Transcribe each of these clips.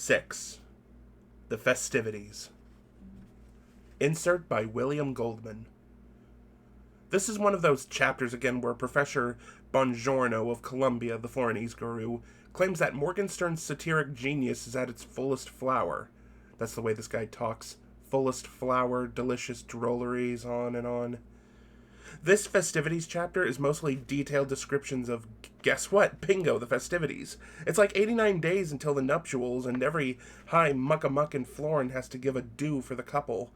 6. The Festivities. Insert by William Goldman. This is one of those chapters again where Professor Bongiorno of Columbia, the Florentine guru, claims that Morgenstern's satiric genius is at its fullest flower. That's the way this guy talks. Fullest flower, delicious drolleries, on and on. This festivities chapter is mostly detailed descriptions of, guess what? Bingo, the festivities. It's like 89 days until the nuptials, and every high muck-a-muck in Florin has to give a due for the couple.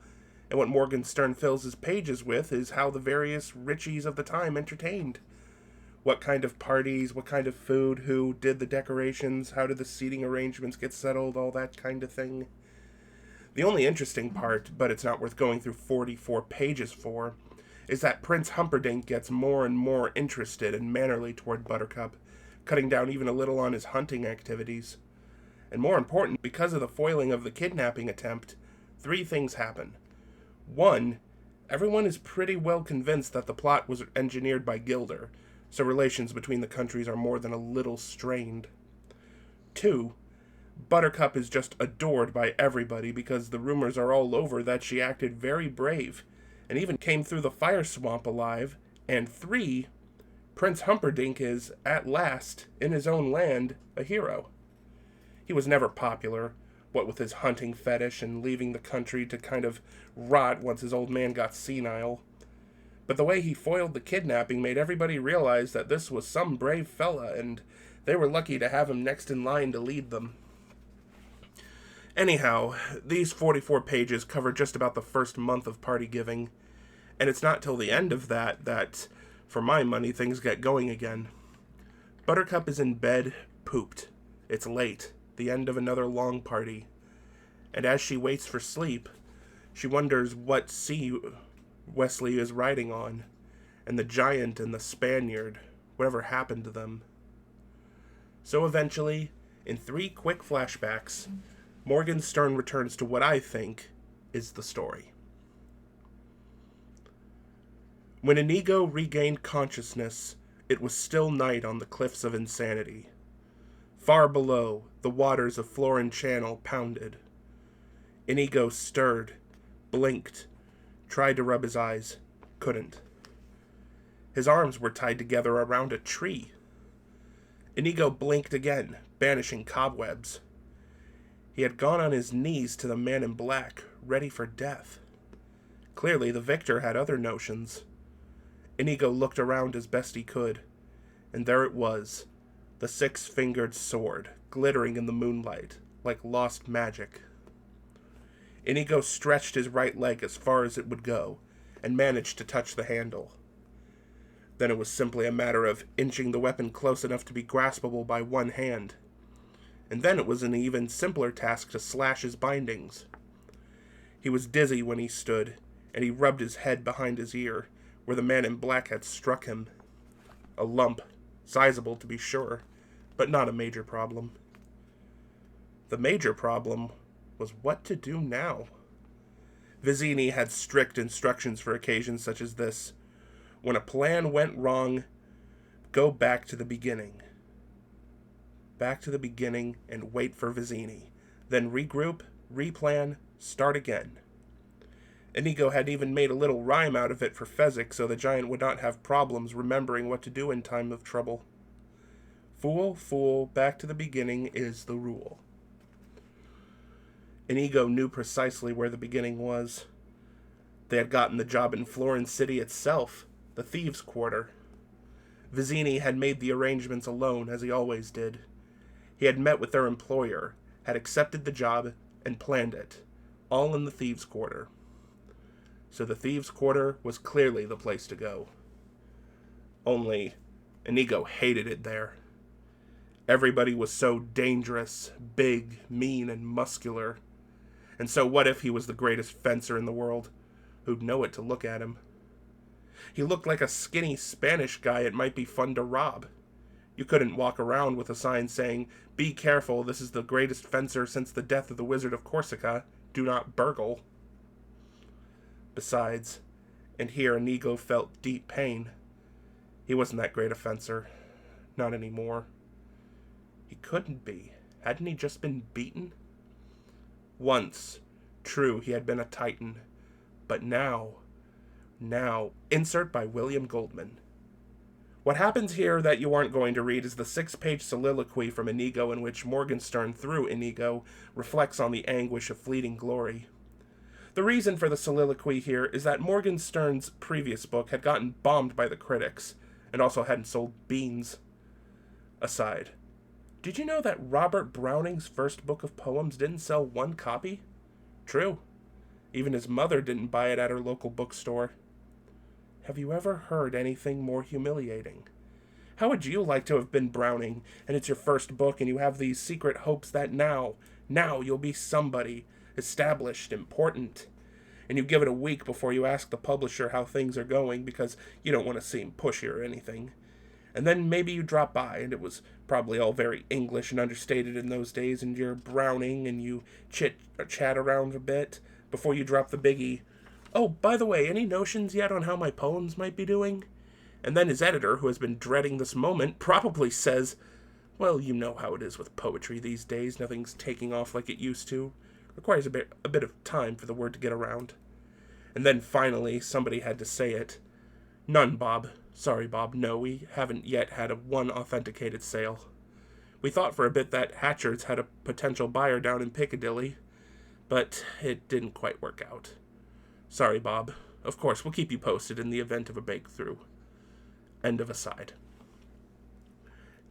And what Morgenstern fills his pages with is how the various richies of the time entertained. What kind of parties, what kind of food, who did the decorations, how did the seating arrangements get settled, all that kind of thing. The only interesting part, but it's not worth going through 44 pages for, is that Prince Humperdinck gets more and more interested and mannerly toward Buttercup, cutting down even a little on his hunting activities. And more important, because of the foiling of the kidnapping attempt, 3 things happen. 1, everyone is pretty well convinced that the plot was engineered by Gilder, so relations between the countries are more than a little strained. 2, Buttercup is just adored by everybody because the rumors are all over that she acted very brave, and even came through the fire swamp alive. And 3, Prince Humperdinck is, at last, in his own land, a hero. He was never popular, what with his hunting fetish and leaving the country to kind of rot once his old man got senile. But the way he foiled the kidnapping made everybody realize that this was some brave fella, and they were lucky to have him next in line to lead them. Anyhow, these 44 pages cover just about the first month of party giving, and it's not till the end of that, for my money, things get going again. Buttercup is in bed, pooped. It's late, the end of another long party, and as she waits for sleep, she wonders what sea Westley is riding on, and the giant and the Spaniard, whatever happened to them. So eventually, in 3 quick flashbacks, Morgenstern returns to what I think is the story. When Inigo regained consciousness, it was still night on the cliffs of Insanity. Far below, the waters of Florin Channel pounded. Inigo stirred, blinked, tried to rub his eyes, couldn't. His arms were tied together around a tree. Inigo blinked again, banishing cobwebs. He had gone on his knees to the man in black, ready for death. Clearly, the victor had other notions. Inigo looked around as best he could, and there it was, the 6-fingered sword, glittering in the moonlight, like lost magic. Inigo stretched his right leg as far as it would go, and managed to touch the handle. Then it was simply a matter of inching the weapon close enough to be graspable by one hand. And then it was an even simpler task to slash his bindings. He was dizzy when he stood, and he rubbed his head behind his ear, where the man in black had struck him. A lump, sizable to be sure, but not a major problem. The major problem was what to do now. Vizzini had strict instructions for occasions such as this. When a plan went wrong, go back to the beginning. Back to the beginning and wait for Vizzini. Then regroup, replan, start again. Inigo had even made a little rhyme out of it for Fezzik so the giant would not have problems remembering what to do in time of trouble. Fool, fool, back to the beginning is the rule. Inigo knew precisely where the beginning was. They had gotten the job in Florin City itself, the thieves' quarter. Vizzini had made the arrangements alone, as he always did. He had met with their employer, had accepted the job, and planned it, all in the thieves' quarter. So the thieves' quarter was clearly the place to go. Only, Inigo hated it there. Everybody was so dangerous, big, mean, and muscular. And so what if he was the greatest fencer in the world? Who'd know it to look at him? He looked like a skinny Spanish guy it might be fun to rob. You couldn't walk around with a sign saying, "Be careful, this is the greatest fencer since the death of the Wizard of Corsica. Do not burgle." Besides, and here Inigo felt deep pain, he wasn't that great a fencer. Not anymore. He couldn't be. Hadn't he just been beaten? Once, true, he had been a titan, but now, insert by William Goldman. What happens here that you aren't going to read is the 6-page soliloquy from Inigo in which Morgenstern, through Inigo, reflects on the anguish of fleeting glory. The reason for the soliloquy here is that Morgenstern's previous book had gotten bombed by the critics, and also hadn't sold beans. Aside, did you know that Robert Browning's first book of poems didn't sell one copy? True. Even his mother didn't buy it at her local bookstore. Have you ever heard anything more humiliating? How would you like to have been Browning, and it's your first book, and you have these secret hopes that now you'll be somebody, established, important, and you give it a week before you ask the publisher how things are going because you don't want to seem pushy or anything. And then maybe you drop by, and it was probably all very English and understated in those days, and you're Browning, and you chat around a bit before you drop the biggie. Oh, by the way, any notions yet on how my poems might be doing? And then his editor, who has been dreading this moment, probably says, well, you know how it is with poetry these days. Nothing's taking off like it used to. Requires a bit of time for the word to get around. And then finally, somebody had to say it. None, Bob. Sorry, Bob. No, we haven't yet had one authenticated sale. We thought for a bit that Hatchard's had a potential buyer down in Piccadilly, but it didn't quite work out. Sorry, Bob. Of course, we'll keep you posted in the event of a breakthrough. End of aside.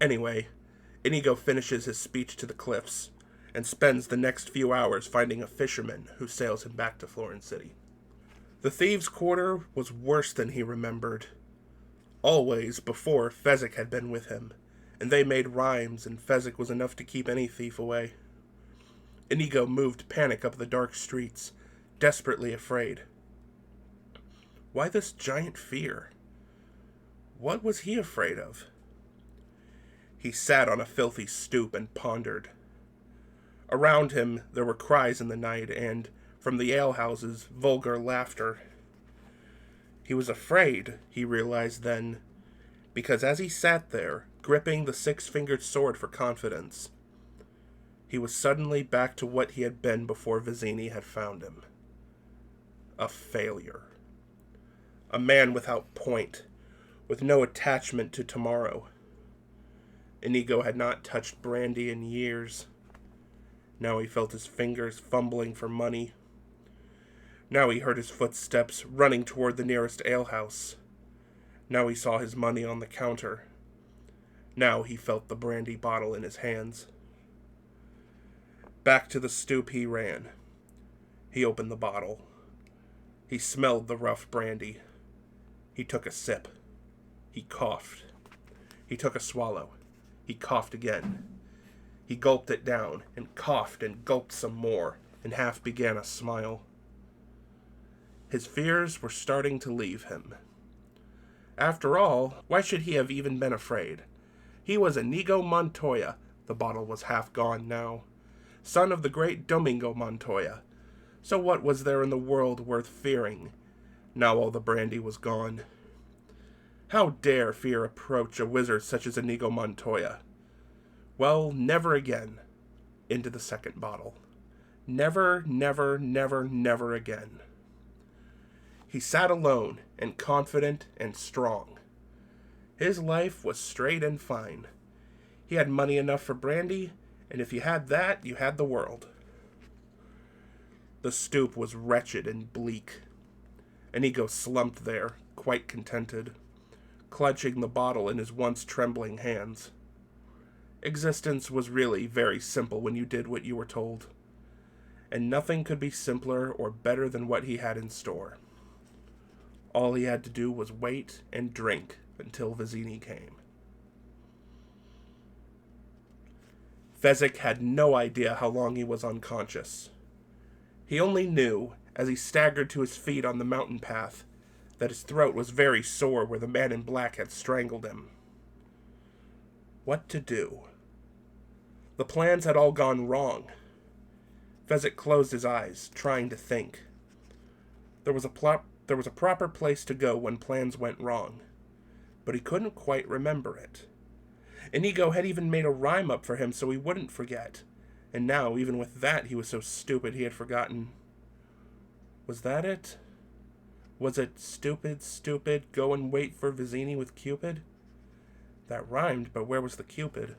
Anyway, Inigo finishes his speech to the cliffs, and spends the next few hours finding a fisherman who sails him back to Florence City. The thieves' quarter was worse than he remembered. Always, before, Fezzik had been with him, and they made rhymes, and Fezzik was enough to keep any thief away. Inigo moved panic up the dark streets, desperately afraid. Why this giant fear? What was he afraid of? He sat on a filthy stoop and pondered. Around him there were cries in the night, and, from the alehouses, vulgar laughter. He was afraid, he realized then, because as he sat there, gripping the 6-fingered sword for confidence, he was suddenly back to what he had been before Vizzini had found him. A failure. A man without point, with no attachment to tomorrow. Inigo had not touched brandy in years. Now he felt his fingers fumbling for money. Now he heard his footsteps running toward the nearest alehouse. Now he saw his money on the counter. Now he felt the brandy bottle in his hands. Back to the stoop he ran. He opened the bottle. He smelled the rough brandy. He took a sip. He coughed. He took a swallow. He coughed again. He gulped it down, and coughed and gulped some more, and half began a smile. His fears were starting to leave him. After all, why should he have even been afraid? He was Inigo Montoya. The bottle was half gone now. Son of the great Domingo Montoya. So what was there in the world worth fearing, now all the brandy was gone? How dare fear approach a wizard such as Inigo Montoya? Well, never again. Into the second bottle. Never, never, never, never again. He sat alone, and confident and strong. His life was straight and fine. He had money enough for brandy, and if you had that, you had the world. The stoop was wretched and bleak. Inigo slumped there, quite contented, clutching the bottle in his once trembling hands. Existence was really very simple when you did what you were told, and nothing could be simpler or better than what he had in store. All he had to do was wait and drink until Vizzini came. Fezzik had no idea how long he was unconscious. He only knew, as he staggered to his feet on the mountain path, that his throat was very sore where the man in black had strangled him. What to do? The plans had all gone wrong. Fezzik closed his eyes, trying to think. There was a proper place to go when plans went wrong, but he couldn't quite remember it. Inigo had even made a rhyme up for him so he wouldn't forget, And now, even with that, he was so stupid he had forgotten. Was that it? Was it stupid, stupid, go and wait for Vizzini with Cupid? That rhymed, but where was the Cupid?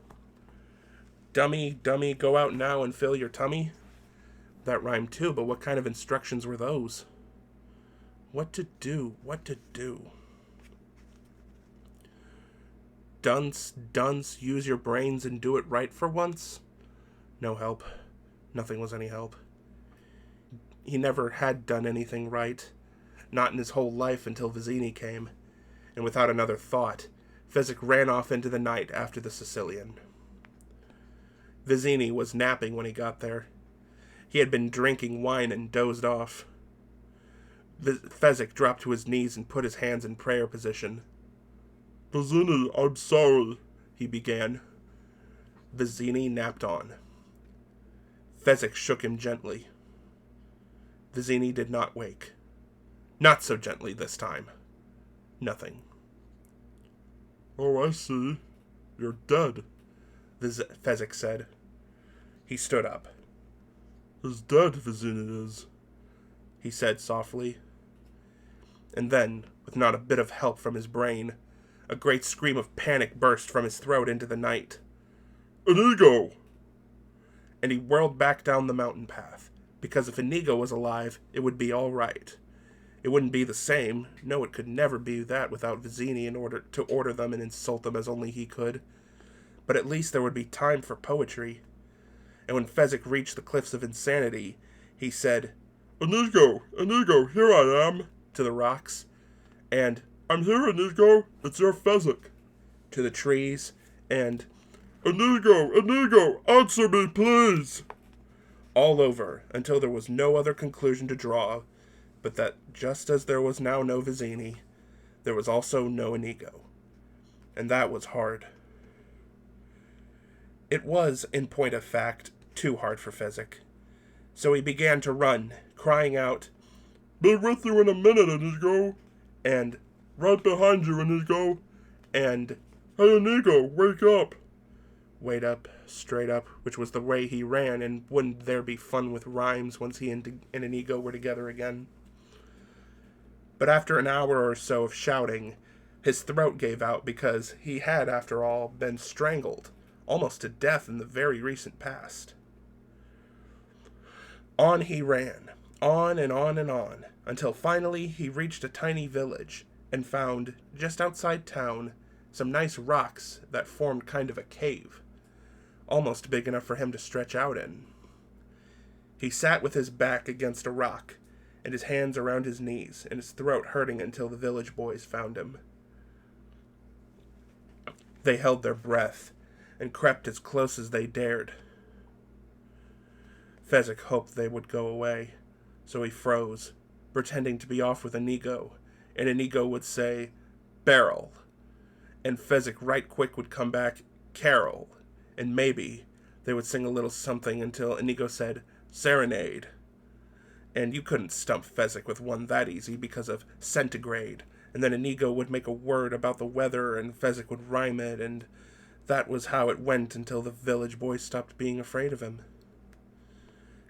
Dummy, dummy, go out now and fill your tummy? That rhymed too, but what kind of instructions were those? What to do, what to do? Dunce, dunce, use your brains and do it right for once? No help. Nothing was any help. He never had done anything right. Not in his whole life until Vizzini came. And without another thought, Fezzik ran off into the night after the Sicilian. Vizzini was napping when he got there. He had been drinking wine and dozed off. Fezzik dropped to his knees and put his hands in prayer position. "Vizzini, I'm sorry," he began. Vizzini napped on. Fezzik shook him gently. Vizzini did not wake. Not so gently this time. Nothing. "Oh, I see. You're dead," Fezzik said. He stood up. "He's dead, Vizzini is," he said softly. And then, with not a bit of help from his brain, a great scream of panic burst from his throat into the night. "Inigo!" And he whirled back down the mountain path, because if Inigo was alive, it would be all right. It wouldn't be the same. No, it could never be that without Vizzini in order to order them and insult them as only he could. But at least there would be time for poetry. And when Fezzik reached the cliffs of insanity, he said, "Inigo, Inigo, here I am," to the rocks, and "I'm here, Inigo, it's your Fezzik," to the trees, and "Inigo, Inigo, answer me, please," all over, until there was no other conclusion to draw, but that just as there was now no Vizzini, there was also no Inigo. And that was hard. It was, in point of fact, too hard for Fezzik. So he began to run, crying out, "Be with you in a minute, Inigo," and "Right behind you, Inigo," and "Hey, Inigo, wake up." Wait up, straight up, which was the way he ran, and wouldn't there be fun with rhymes once he and Inigo were together again? But after an hour or so of shouting, his throat gave out because he had, after all, been strangled, almost to death in the very recent past. On he ran, on and on and on, until finally he reached a tiny village, and found, just outside town, some nice rocks that formed kind of a cave, almost big enough for him to stretch out in. He sat with his back against a rock, and his hands around his knees, and his throat hurting until the village boys found him. They held their breath, and crept as close as they dared. Fezzik hoped they would go away, so he froze, pretending to be off with Inigo, and Inigo would say, "Barrel," and Fezzik right quick would come back, "Carol," and maybe they would sing a little something until Inigo said, "Serenade." And you couldn't stump Fezzik with one that easy because of centigrade, and then Inigo would make a word about the weather and Fezzik would rhyme it, and that was how it went until the village boys stopped being afraid of him.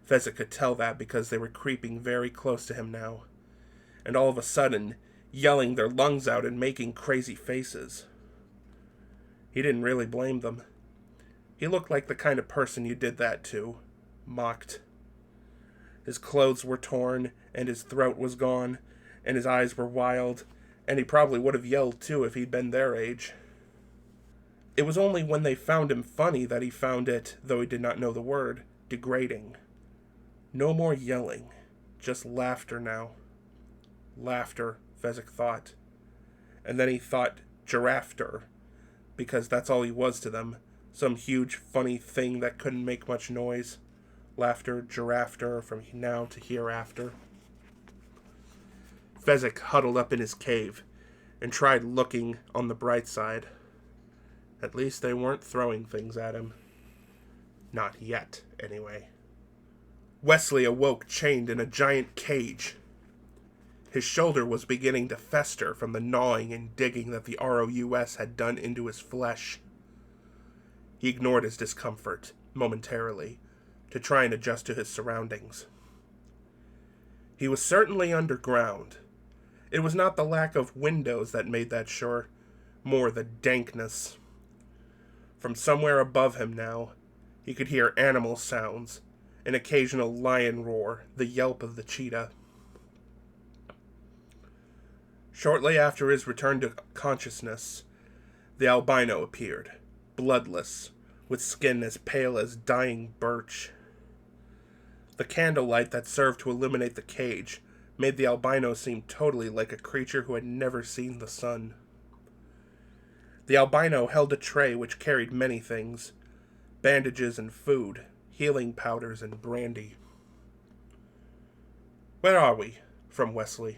Fezzik could tell that because they were creeping very close to him now, and all of a sudden, yelling their lungs out and making crazy faces. He didn't really blame them. He looked like the kind of person you did that to, mocked. His clothes were torn, and his throat was gone, and his eyes were wild, and he probably would have yelled too if he'd been their age. It was only when they found him funny that he found it, though he did not know the word, degrading. No more yelling, just laughter now. Laughter, Fezzik thought. And then he thought giraffe-ter, because that's all he was to them, some huge funny thing that couldn't make much noise. Laughter, giraffe-ter, from now to hereafter. Fezzik huddled up in his cave, and tried looking on the bright side. At least they weren't throwing things at him. Not yet, anyway. Westley awoke chained in a giant cage. His shoulder was beginning to fester from the gnawing and digging that the ROUS had done into his flesh. He ignored his discomfort, momentarily, to try and adjust to his surroundings. He was certainly underground. It was not the lack of windows that made that sure, more the dankness. From somewhere above him now, he could hear animal sounds, an occasional lion roar, the yelp of the cheetah. Shortly after his return to consciousness, the albino appeared, bloodless, with skin as pale as dying birch. The candlelight that served to illuminate the cage made the albino seem totally like a creature who had never seen the sun. The albino held a tray which carried many things: bandages and food, healing powders and brandy. "Where are we?" from Westley.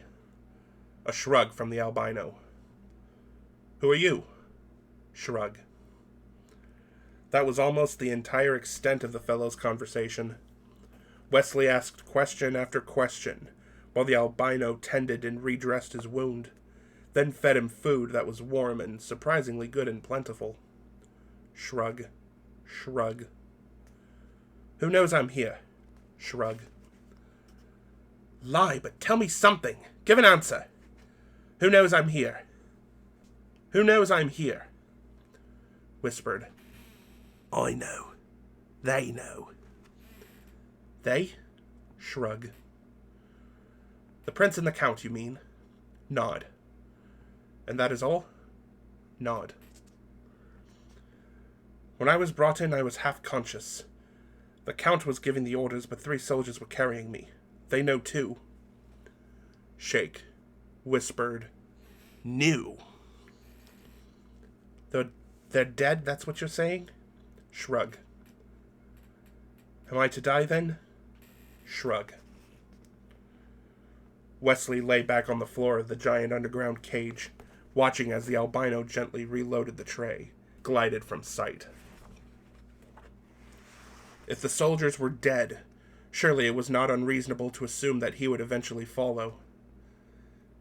A shrug from the albino. "Who are you?" Shrug. That was almost the entire extent of the fellow's conversation. Westley asked question after question, while the albino tended and redressed his wound, then fed him food that was warm and surprisingly good and plentiful. Shrug. Shrug. "Who knows I'm here?" Shrug. "Lie, but tell me something. Give an answer. Who knows I'm here?" "Who knows I'm here?" Whispered. "I know. They know." "They?" Shrug. "The prince and the count, you mean?" Nod. "And that is all?" Nod. "When I was brought in, I was half conscious. The count was giving the orders, but 3 soldiers were carrying me. They know too." Shake. Whispered. "Knew." They're dead, that's what you're saying?" Shrug. "Am I to die then?" Shrug. Westley lay back on the floor of the giant underground cage, watching as the albino gently reloaded the tray, glided from sight. If the soldiers were dead, surely it was not unreasonable to assume that he would eventually follow.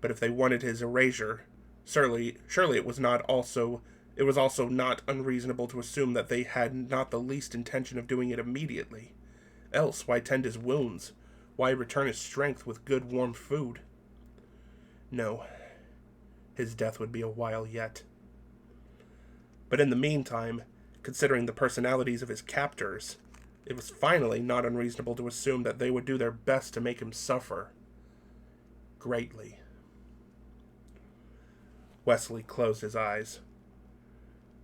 But if they wanted his erasure, surely it was also not unreasonable to assume that they had not the least intention of doing it immediately. Else, why tend his wounds? Why return his strength with good warm food? No, his death would be a while yet. But in the meantime, considering the personalities of his captors, it was finally not unreasonable to assume that they would do their best to make him suffer. Greatly. Westley closed his eyes.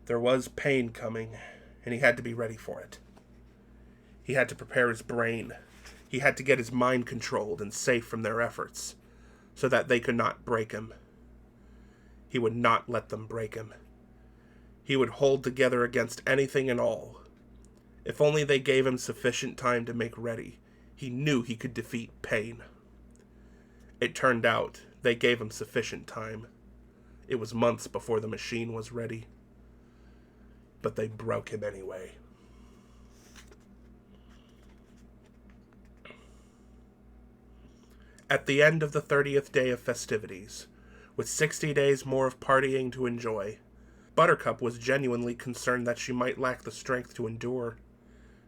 There was pain coming, and he had to be ready for it. He had to prepare his brain. He had to get his mind controlled and safe from their efforts, so that they could not break him. He would not let them break him. He would hold together against anything and all. If only they gave him sufficient time to make ready, he knew he could defeat pain. It turned out they gave him sufficient time. It was months before the machine was ready. But they broke him anyway. At the end of the 30th day of festivities, with 60 days more of partying to enjoy, Buttercup was genuinely concerned that she might lack the strength to endure.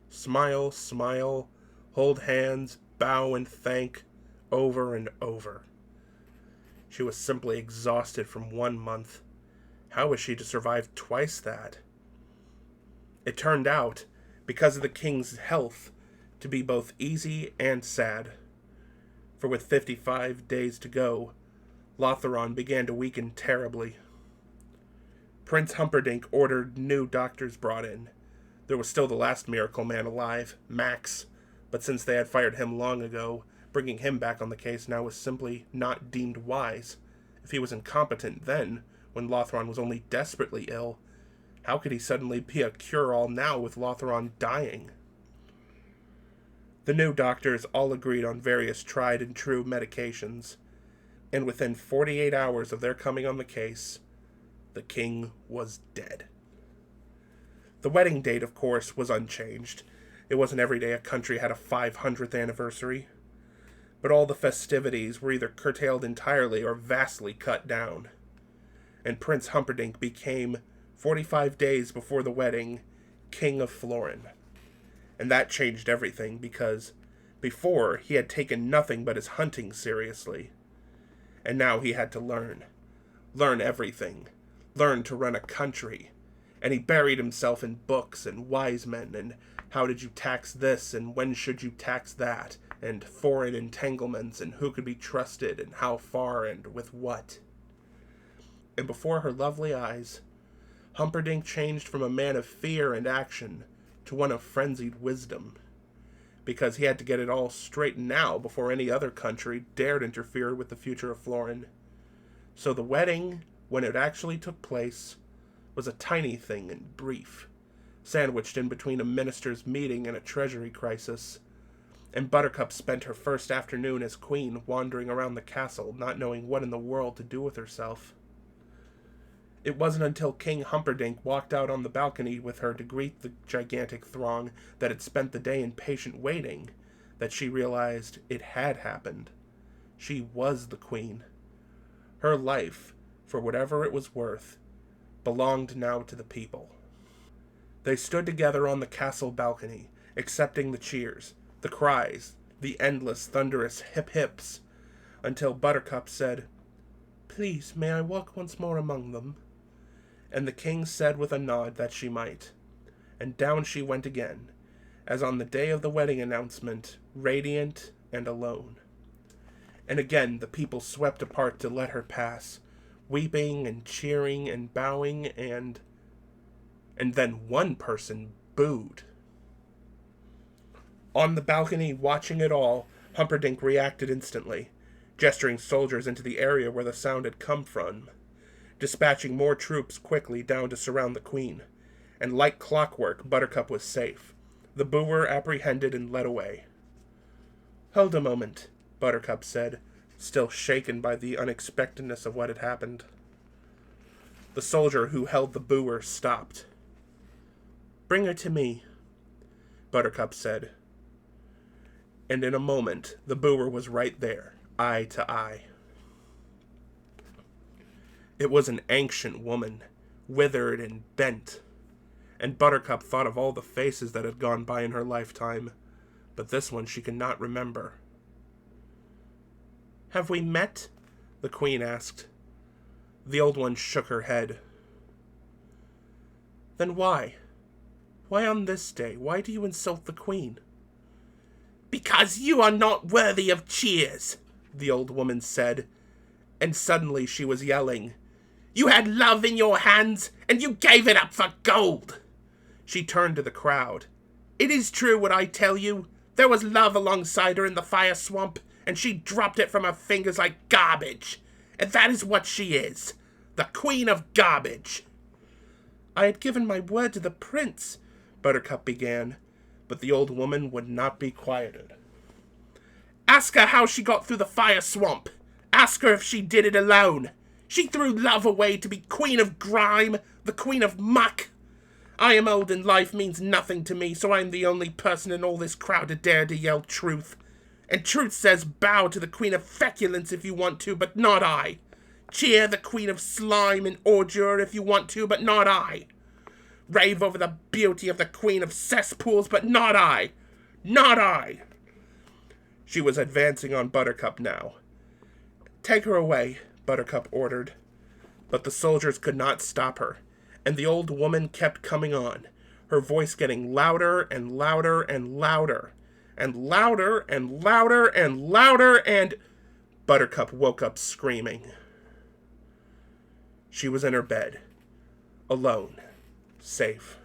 Smile, smile, hold hands, bow and thank, over and over. She was simply exhausted from 1 month. How was she to survive twice that? It turned out, because of the king's health, to be both easy and sad. For with 55 days to go, Lotheron began to weaken terribly. Prince Humperdinck ordered new doctors brought in. There was still the last miracle man alive, Max, but since they had fired him long ago, bringing him back on the case now was simply not deemed wise. If he was incompetent then, when Lotheron was only desperately ill, how could he suddenly be a cure-all now with Lotheron dying? The new doctors all agreed on various tried and true medications, and within 48 hours of their coming on the case, the king was dead. The wedding date, of course, was unchanged. It wasn't every day a country had a 500th anniversary. But all the festivities were either curtailed entirely or vastly cut down. And Prince Humperdinck became, 45 days before the wedding, King of Florin. And that changed everything, because before he had taken nothing but his hunting seriously. And now he had to learn. Learn everything. Learn to run a country. And he buried himself in books and wise men and how did you tax this and when should you tax that, and foreign entanglements and who could be trusted and how far and with what. And before her lovely eyes, Humperdinck changed from a man of fear and action to one of frenzied wisdom, because he had to get it all straight now before any other country dared interfere with the future of Florin. So the wedding, when it actually took place, was a tiny thing and brief, sandwiched in between a minister's meeting and a treasury crisis, and Buttercup spent her first afternoon as queen wandering around the castle, not knowing what in the world to do with herself. It wasn't until King Humperdinck walked out on the balcony with her to greet the gigantic throng that had spent the day in patient waiting that she realized it had happened. She was the queen. Her life, for whatever it was worth, belonged now to the people. They stood together on the castle balcony, accepting the cheers, the cries, the endless, thunderous hip-hips, until Buttercup said, "Please, may I walk once more among them?" And the king said with a nod that she might. And down she went again, as on the day of the wedding announcement, radiant and alone. And again the people swept apart to let her pass, weeping and cheering and bowing, and then one person booed. On the balcony, watching it all, Humperdinck reacted instantly, gesturing soldiers into the area where the sound had come from, dispatching more troops quickly down to surround the queen, and like clockwork, Buttercup was safe, the booer apprehended and led away. "Hold a moment," Buttercup said, still shaken by the unexpectedness of what had happened. The soldier who held the booer stopped. "Bring her to me," Buttercup said. And in a moment, the booer was right there, eye to eye. It was an ancient woman, withered and bent, and Buttercup thought of all the faces that had gone by in her lifetime, but this one she could not remember. "Have we met?" the queen asked. The old one shook her head. "Then why? Why on this day? Why do you insult the queen?" "Because you are not worthy of cheers," the old woman said, and suddenly she was yelling. "You had love in your hands, and you gave it up for gold." She turned to the crowd. "It is true what I tell you. There was love alongside her in the fire swamp, and she dropped it from her fingers like garbage. And that is what she is. The queen of garbage." "I had given my word to the prince," Buttercup began, but the old woman would not be quieted. "Ask her how she got through the fire swamp. Ask her if she did it alone. She threw love away to be queen of grime, the queen of muck. I am old and life means nothing to me, so I am the only person in all this crowd to dare to yell truth. And truth says bow to the queen of feculence if you want to, but not I. Cheer the queen of slime and ordure if you want to, but not I. Rave over the beauty of the queen of cesspools, but not I. Not I." She was advancing on Buttercup now. "Take her away," Buttercup ordered. But the soldiers could not stop her, and the old woman kept coming on, her voice getting louder and louder and louder, and louder and louder and louder, and Buttercup woke up screaming. She was in her bed, alone, safe.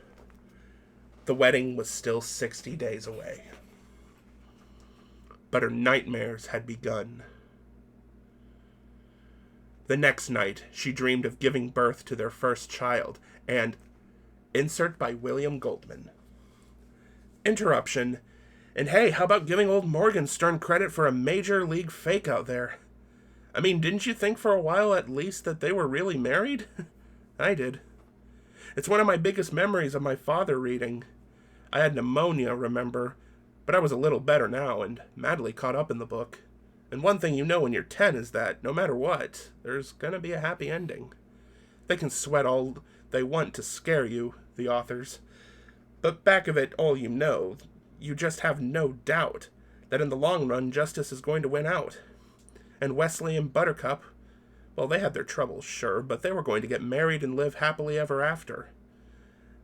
The wedding was still 60 days away. But her nightmares had begun. The next night, she dreamed of giving birth to their first child, and insert by William Goldman. Interruption. And hey, how about giving old Morgenstern credit for a major league fake out there? I mean, didn't you think for a while at least that they were really married? I did. It's one of my biggest memories of my father reading. I had pneumonia, remember, but I was a little better now and madly caught up in the book. And one thing you know when you're 10 is that, no matter what, there's gonna be a happy ending. They can sweat all they want to scare you, the authors. But back of it, all you know, you just have no doubt that in the long run justice is going to win out. And Westley and Buttercup, well, they had their troubles, sure, but they were going to get married and live happily ever after.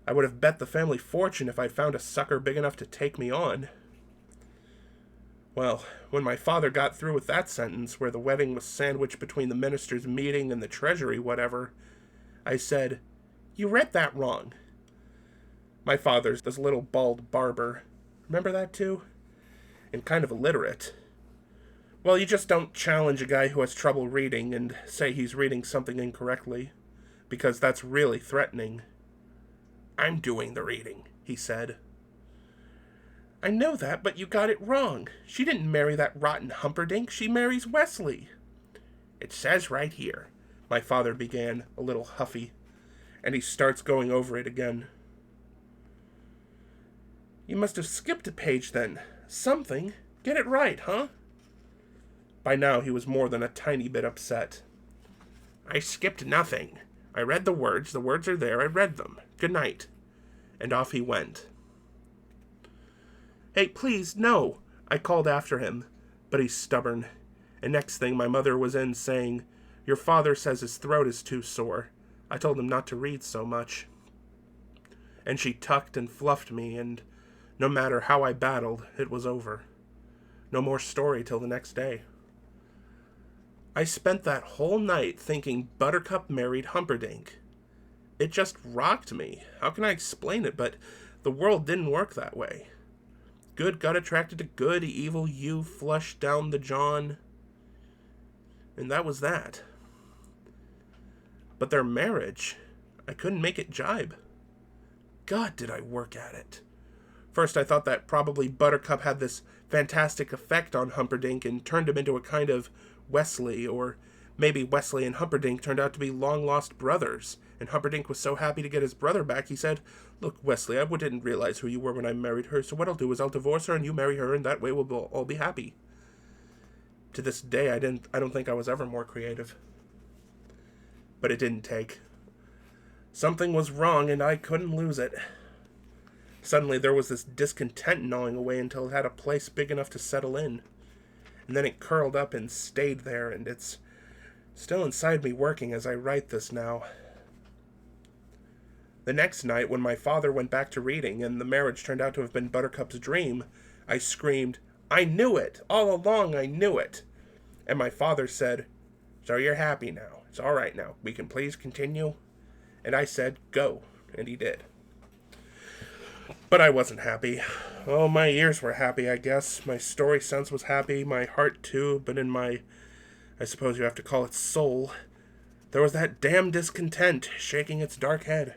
I would have bet the family fortune if I'd found a sucker big enough to take me on. Well, when my father got through with that sentence, where the wedding was sandwiched between the minister's meeting and the treasury whatever, I said, "You read that wrong." My father's this little bald barber. Remember that too? And kind of illiterate. Well, you just don't challenge a guy who has trouble reading and say he's reading something incorrectly, because that's really threatening. "I'm doing the reading," he said. "I know that, but you got it wrong. She didn't marry that rotten Humperdinck. She marries Westley." "It says right here," my father began, a little huffy, and he starts going over it again. "You must have skipped a page then. Something. Get it right, huh?" By now he was more than a tiny bit upset. "I skipped nothing. I read the words. The words are there. I read them. Good night." And off he went. "Hey, please, no," I called after him, but he's stubborn. And next thing my mother was in saying, "Your father says his throat is too sore. I told him not to read so much." And she tucked and fluffed me, and no matter how I battled, it was over. No more story till the next day. I spent that whole night thinking Buttercup married Humperdinck. It just rocked me. How can I explain it? But the world didn't work that way. Good got attracted to good, evil U flushed down the John. And that was that. But their marriage, I couldn't make it jibe. God, did I work at it. First I thought that probably Buttercup had this fantastic effect on Humperdinck and turned him into a kind of Westley, or maybe Westley and Humperdinck turned out to be long-lost brothers, and Humperdinck was so happy to get his brother back, he said, "Look, Westley, I didn't realize who you were when I married her, so what I'll do is I'll divorce her and you marry her, and that way we'll all be happy." To this day, I don't think I was ever more creative. But it didn't take. Something was wrong, and I couldn't lose it. Suddenly there was this discontent gnawing away until it had a place big enough to settle in. And then it curled up and stayed there, and it's still inside me working as I write this now. The next night, when my father went back to reading, and the marriage turned out to have been Buttercup's dream, I screamed, "I knew it! All along I knew it!" And my father said, "So you're happy now. It's all right now. We can please continue?" And I said, "Go." And he did. But I wasn't happy. Oh, my ears were happy, I guess. My story sense was happy, my heart too, but in my, I suppose you have to call it soul, there was that damn discontent shaking its dark head.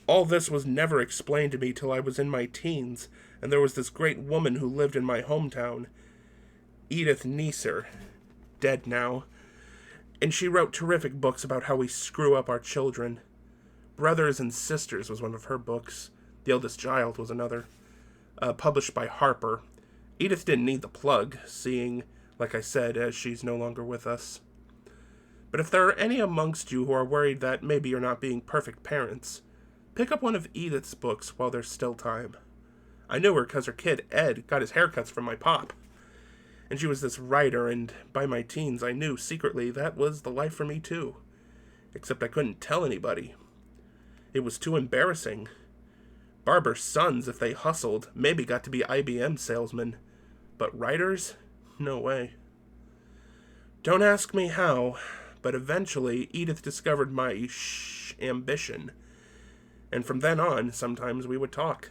All this was never explained to me till I was in my teens, and there was this great woman who lived in my hometown, Edith Neeser, dead now, and she wrote terrific books about how we screw up our children. Brothers and Sisters was one of her books. The Eldest Child was another. Published by Harper. Edith didn't need the plug, seeing, like I said, as she's no longer with us. But if there are any amongst you who are worried that maybe you're not being perfect parents, pick up one of Edith's books while there's still time. I knew her because her kid, Ed, got his haircuts from my pop. And she was this writer, and by my teens I knew secretly that was the life for me too. Except I couldn't tell anybody. It was too embarrassing. Barbers' sons, if they hustled, maybe got to be IBM salesmen. But writers? No way. Don't ask me how, but eventually Edith discovered my ambition. And from then on, sometimes we would talk.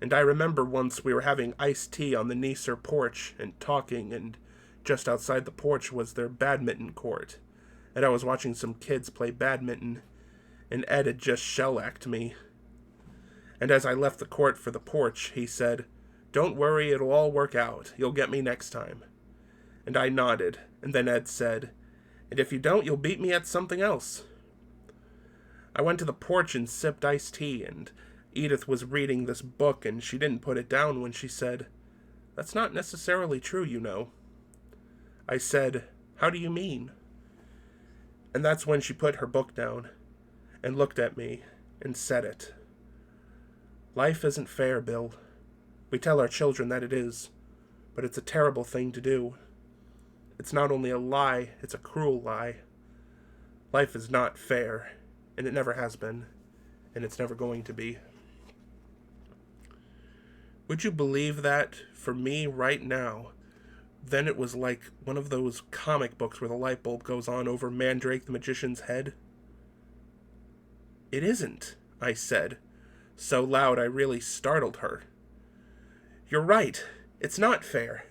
And I remember once we were having iced tea on the Neeser porch and talking, and just outside the porch was their badminton court. And I was watching some kids play badminton, and Ed had just shellacked me. And as I left the court for the porch, he said, "Don't worry, it'll all work out. You'll get me next time." And I nodded, and then Ed said, "And if you don't, you'll beat me at something else." I went to the porch and sipped iced tea, and Edith was reading this book, and she didn't put it down when she said, "That's not necessarily true, you know." I said, "How do you mean?" And that's when she put her book down, and looked at me, and said it. Life isn't fair, Bill. We tell our children that it is, but it's a terrible thing to do. It's not only a lie, it's a cruel lie. Life is not fair, and it never has been, and it's never going to be. Would you believe that, for me right now, then it was like one of those comic books where the light bulb goes on over Mandrake the magician's head? It isn't, I said, so loud I really startled her. You're right, it's not fair.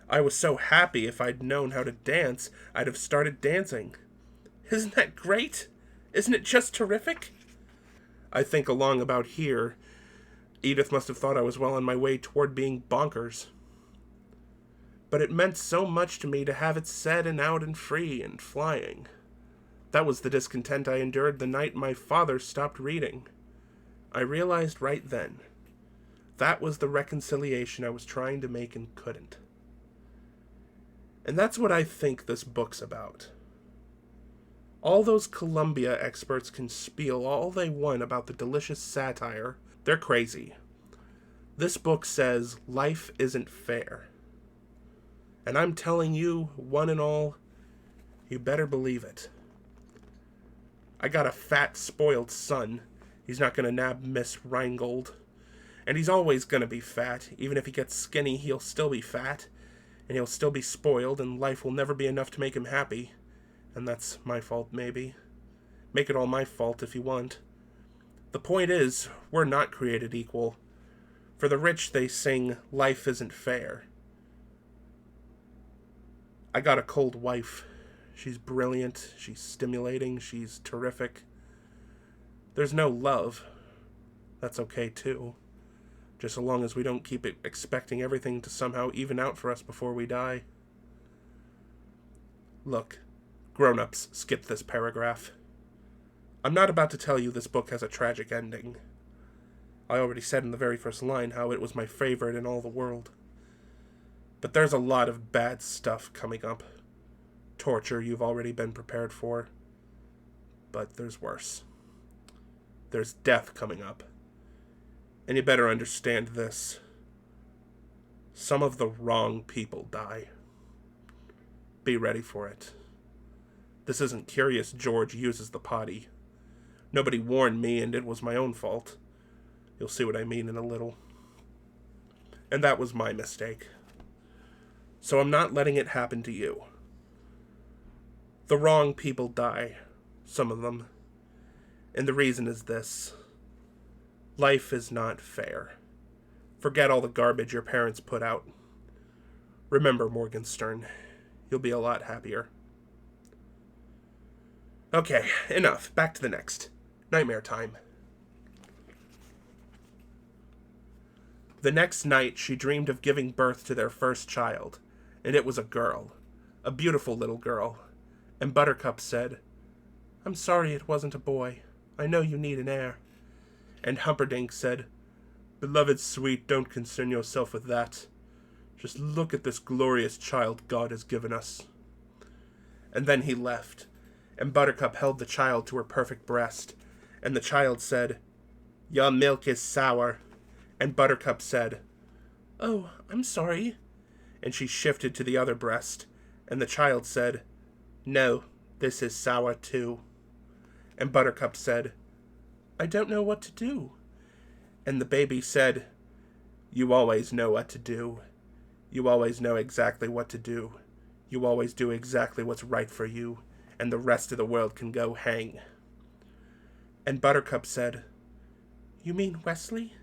I was so happy if I'd known how to dance, I'd have started dancing. Isn't that great? Isn't it just terrific? I think along about here, Edith must have thought I was well on my way toward being bonkers. But it meant so much to me to have it said and out and free and flying. That was the discontent I endured the night my father stopped reading. I realized right then. That was the reconciliation I was trying to make and couldn't. And that's what I think this book's about. All those Columbia experts can spiel all they want about the delicious satire. They're crazy. This book says life isn't fair. And I'm telling you, one and all, you better believe it. I got a fat, spoiled son. He's not gonna nab Miss Reingold. And he's always gonna be fat. Even if he gets skinny, he'll still be fat. And he'll still be spoiled, and life will never be enough to make him happy. And that's my fault, maybe. Make it all my fault if you want. The point is, we're not created equal. For the rich, they sing, life isn't fair. I got a cold wife. She's brilliant, she's stimulating, she's terrific. There's no love. That's okay, too. Just so long as we don't keep expecting everything to somehow even out for us before we die. Look, grown-ups, skip this paragraph. I'm not about to tell you this book has a tragic ending. I already said in the very first line how it was my favorite in all the world. But there's a lot of bad stuff coming up. Torture you've already been prepared for. But there's worse. There's death coming up. And you better understand this. Some of the wrong people die. Be ready for it. This isn't Curious George uses the potty. Nobody warned me, and it was my own fault. You'll see what I mean in a little. And that was my mistake. So I'm not letting it happen to you. The wrong people die. Some of them. And the reason is this. Life is not fair. Forget all the garbage your parents put out. Remember Morgenstern. You'll be a lot happier. Okay, enough. Back to the next. Nightmare time. The next night, she dreamed of giving birth to their first child, and it was a girl. A beautiful little girl. And Buttercup said, I'm sorry it wasn't a boy. I know you need an heir. And Humperdinck said, Beloved sweet, don't concern yourself with that. Just look at this glorious child God has given us. And then he left, and Buttercup held the child to her perfect breast, and the child said, Your milk is sour. And Buttercup said, Oh, I'm sorry. And she shifted to the other breast, and the child said, No, this is sour too. And Buttercup said, I don't know what to do. And the baby said, You always know what to do. You always know exactly what to do. You always do exactly what's right for you, and the rest of the world can go hang. And Buttercup said, You mean Westley?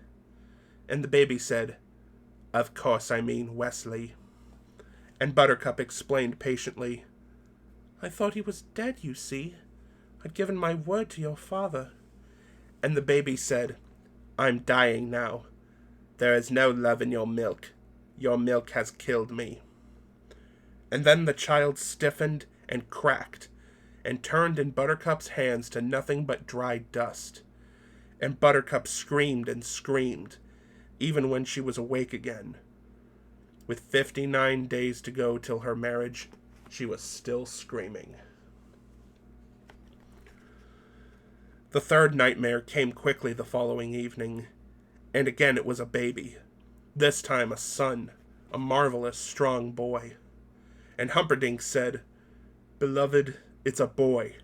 And the baby said, Of course I mean Westley. And Buttercup explained patiently, I thought he was dead, you see. I'd given my word to your father. And the baby said, I'm dying now. There is no love in your milk. Your milk has killed me. And then the child stiffened and cracked, and turned in Buttercup's hands to nothing but dry dust. And Buttercup screamed and screamed, even when she was awake again. With 59 days to go till her marriage, she was still screaming. The third nightmare came quickly the following evening, And again it was a baby. This time a son, a marvelous, strong boy. And Humperdinck said, "Beloved, it's a boy."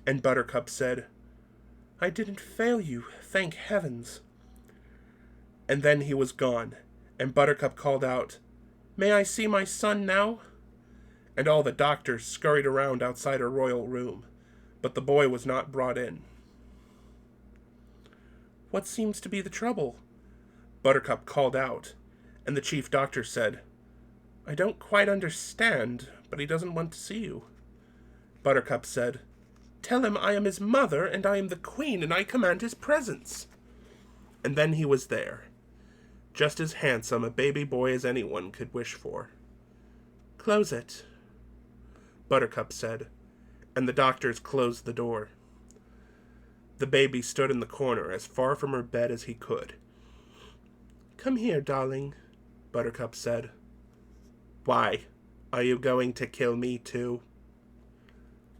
And Buttercup said, "I didn't fail you, thank heavens." And then he was gone, and Buttercup called out, "May I see my son now?" And all the doctors scurried around outside her royal room, but the boy was not brought in. "What seems to be the trouble?" Buttercup called out, and the chief doctor said, "I don't quite understand, but he doesn't want to see you." Buttercup said, "Tell him I am his mother, and I am the queen, and I command his presence." And then he was there, just as handsome a baby boy as anyone could wish for. "Close it," Buttercup said, and the doctors closed the door. The baby stood in the corner as far from her bed as he could. "Come here, darling," Buttercup said. "Why, are you going to kill me too?"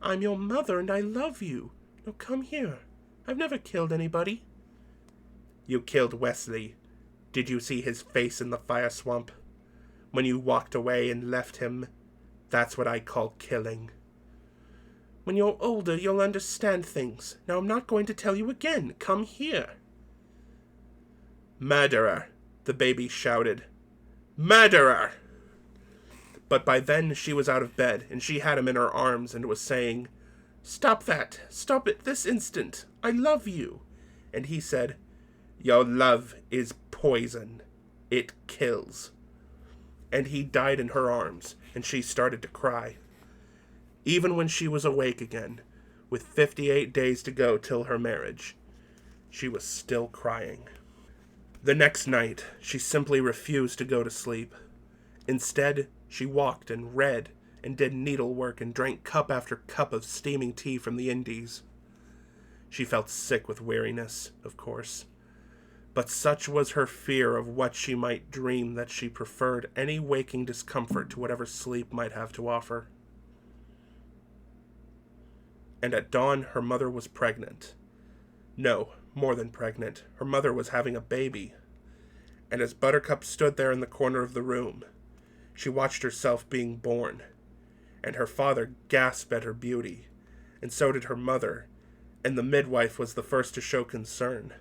"I'm your mother and I love you. Now come here. I've never killed anybody." "You killed Westley. Did you see his face in the fire swamp? When you walked away and left him, that's what I call killing." "When you're older, you'll understand things. Now I'm not going to tell you again. Come here." "Murderer!" the baby shouted. "Murderer!" But by then she was out of bed, and she had him in her arms and was saying, "Stop that! Stop it this instant! I love you!" And he said, "Your love is poison. It kills." And he died in her arms, and she started to cry. Even when she was awake again, with 58 days to go till her marriage, she was still crying. The next night, she simply refused to go to sleep. Instead, she walked and read and did needlework and drank cup after cup of steaming tea from the Indies. She felt sick with weariness, of course, but such was her fear of what she might dream that she preferred any waking discomfort to whatever sleep might have to offer. And at dawn, her mother was pregnant. No, more than pregnant. Her mother was having a baby. And as Buttercup stood there in the corner of the room, she watched herself being born. And her father gasped at her beauty, and so did her mother, and the midwife was the first to show concern.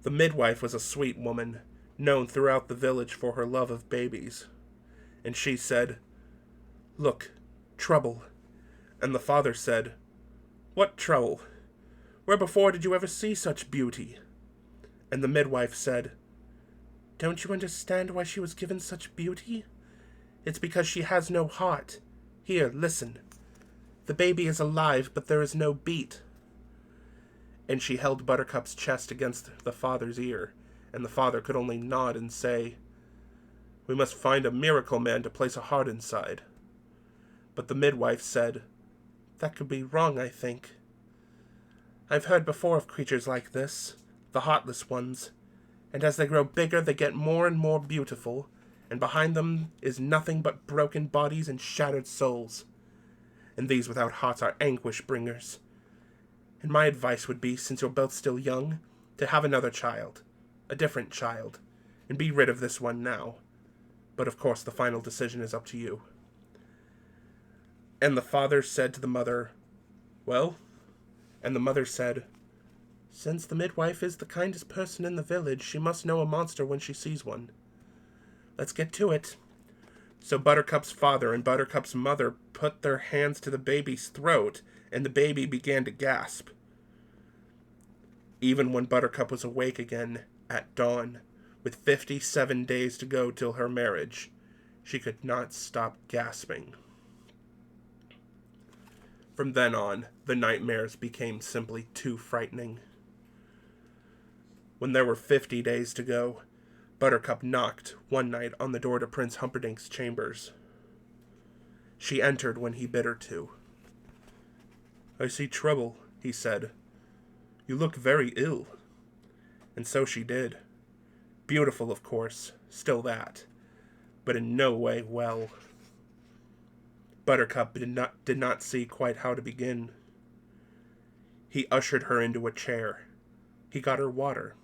The midwife was a sweet woman, known throughout the village for her love of babies. And she said, "Look, trouble." And the father said, "What trouble? Where before did you ever see such beauty?" And the midwife said, "Don't you understand why she was given such beauty? It's because she has no heart. Here, listen. The baby is alive, but there is no beat." And she held Buttercup's chest against the father's ear, and the father could only nod and say, "We must find a miracle man to place a heart inside." But the midwife said, "That could be wrong, I think. I've heard before of creatures like this, the heartless ones, and as they grow bigger they get more and more beautiful, and behind them is nothing but broken bodies and shattered souls. And these without hearts are anguish bringers. And my advice would be, since you're both still young, to have another child, a different child, and be rid of this one now. But of course the final decision is up to you." And the father said to the mother, "Well?" And the mother said, "Since the midwife is the kindest person in the village, she must know a monster when she sees one. Let's get to it." So Buttercup's father and Buttercup's mother put their hands to the baby's throat, and the baby began to gasp. Even when Buttercup was awake again, at dawn, with 57 days to go till her marriage, she could not stop gasping. From then on, the nightmares became simply too frightening. When there were 50 days to go, Buttercup knocked one night on the door to Prince Humperdinck's chambers. She entered when he bid her to. "I see trouble," he said. "You look very ill." And so she did. Beautiful, of course, still that, but in no way well. Buttercup did not see quite how to begin. He ushered her into a chair. He got her water.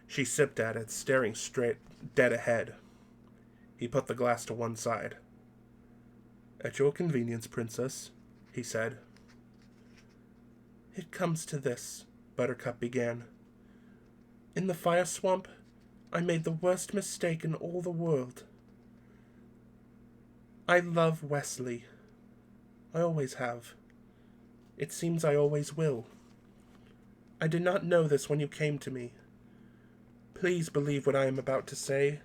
She sipped at it, staring straight dead ahead. He put the glass to one side. "At your convenience, Princess," he said. "It comes to this," Buttercup began. "In the fire swamp, I made the worst mistake in all the world. I love Westley. I always have. It seems I always will. I did not know this when you came to me. Please believe what I am about to say.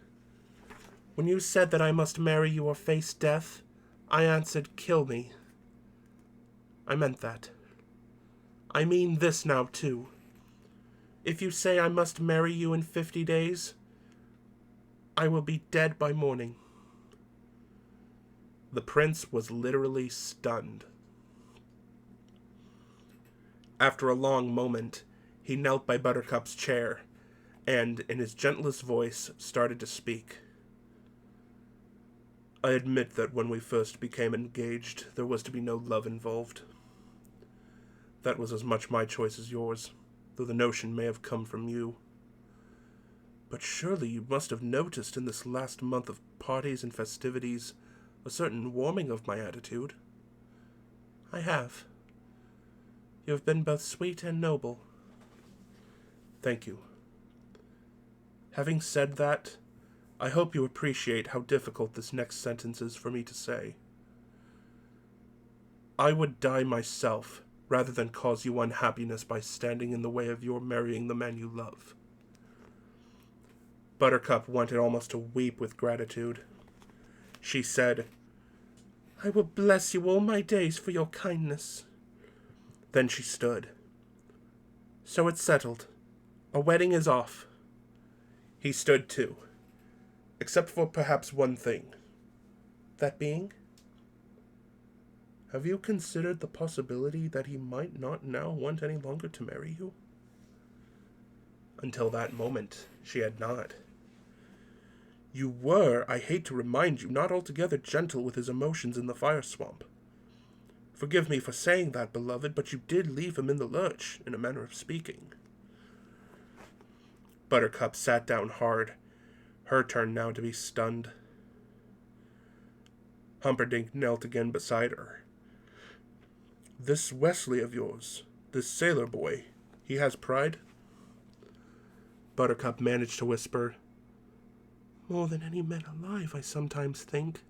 When you said that I must marry you or face death, I answered, 'Kill me.' I meant that. I mean this now, too. If you say I must marry you in 50 days, I will be dead by morning." The prince was literally stunned. After a long moment, he knelt by Buttercup's chair, and, in his gentlest voice, started to speak. "I admit that when we first became engaged, there was to be no love involved. That was as much my choice as yours, though the notion may have come from you. But surely you must have noticed in this last month of parties and festivities a certain warming of my attitude." "I have. You have been both sweet and noble." "Thank you. Having said that, I hope you appreciate how difficult this next sentence is for me to say. I would die myself rather than cause you unhappiness by standing in the way of your marrying the man you love." Buttercup wanted almost to weep with gratitude. She said, "I will bless you all my days for your kindness." Then she stood. "So it's settled. Our wedding is off." He stood too, except for perhaps one thing. "That being?" "Have you considered the possibility that he might not now want any longer to marry you?" Until that moment, she had not. "You were, I hate to remind you, not altogether gentle with his emotions in the fire swamp. Forgive me for saying that, beloved, but you did leave him in the lurch, in a manner of speaking." Buttercup sat down hard, her turn now to be stunned. Humperdinck knelt again beside her. "This Westley of yours, this sailor boy, he has pride?" Buttercup managed to whisper, "More than any man alive, I sometimes think."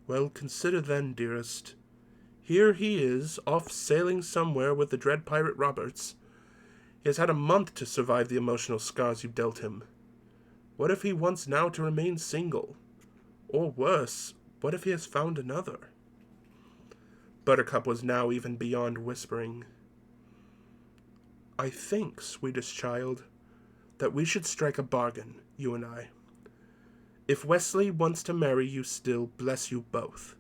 "Well, consider then, dearest. Here he is, off sailing somewhere with the dread pirate Roberts. He has had a month to survive the emotional scars you dealt him. What if he wants now to remain single? Or worse, what if he has found another?" Buttercup was now even beyond whispering. "I think, sweetest child, that we should strike a bargain, you and I. If Westley wants to marry you still, bless you both.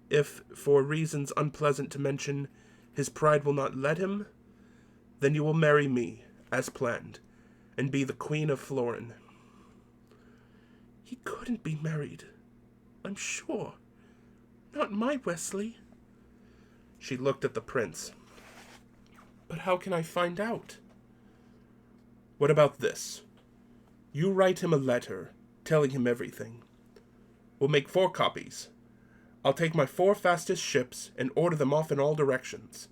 If, for reasons unpleasant to mention, his pride will not let him, then you will marry me, as planned, and be the Queen of Florin." "He couldn't be married, I'm sure. Not my Westley." She looked at the prince. "But how can I find out?" "What about this? You write him a letter, telling him everything. We'll make 4 copies. I'll take my 4 fastest ships and order them off in all directions.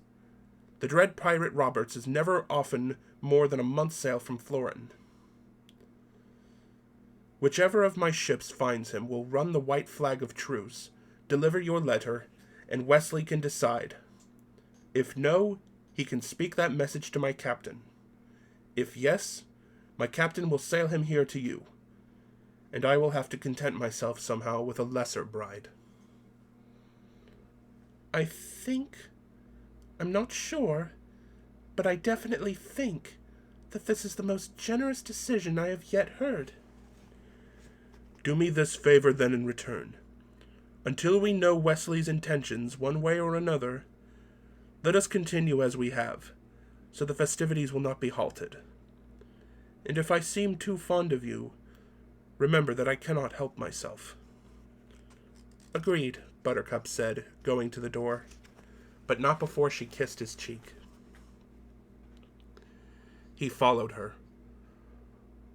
The dread pirate Roberts is never often more than a month's sail from Florin. Whichever of my ships finds him will run the white flag of truce, deliver your letter, and Westley can decide. If no, he can speak that message to my captain. If yes, my captain will sail him here to you, and I will have to content myself somehow with a lesser bride." I'm not sure, but I definitely think that this is the most generous decision I have yet heard." "Do me this favor then in return. Until we know Westley's intentions, one way or another, let us continue as we have, so the festivities will not be halted. And if I seem too fond of you, remember that I cannot help myself." "Agreed," Buttercup said, going to the door, but not before she kissed his cheek. He followed her.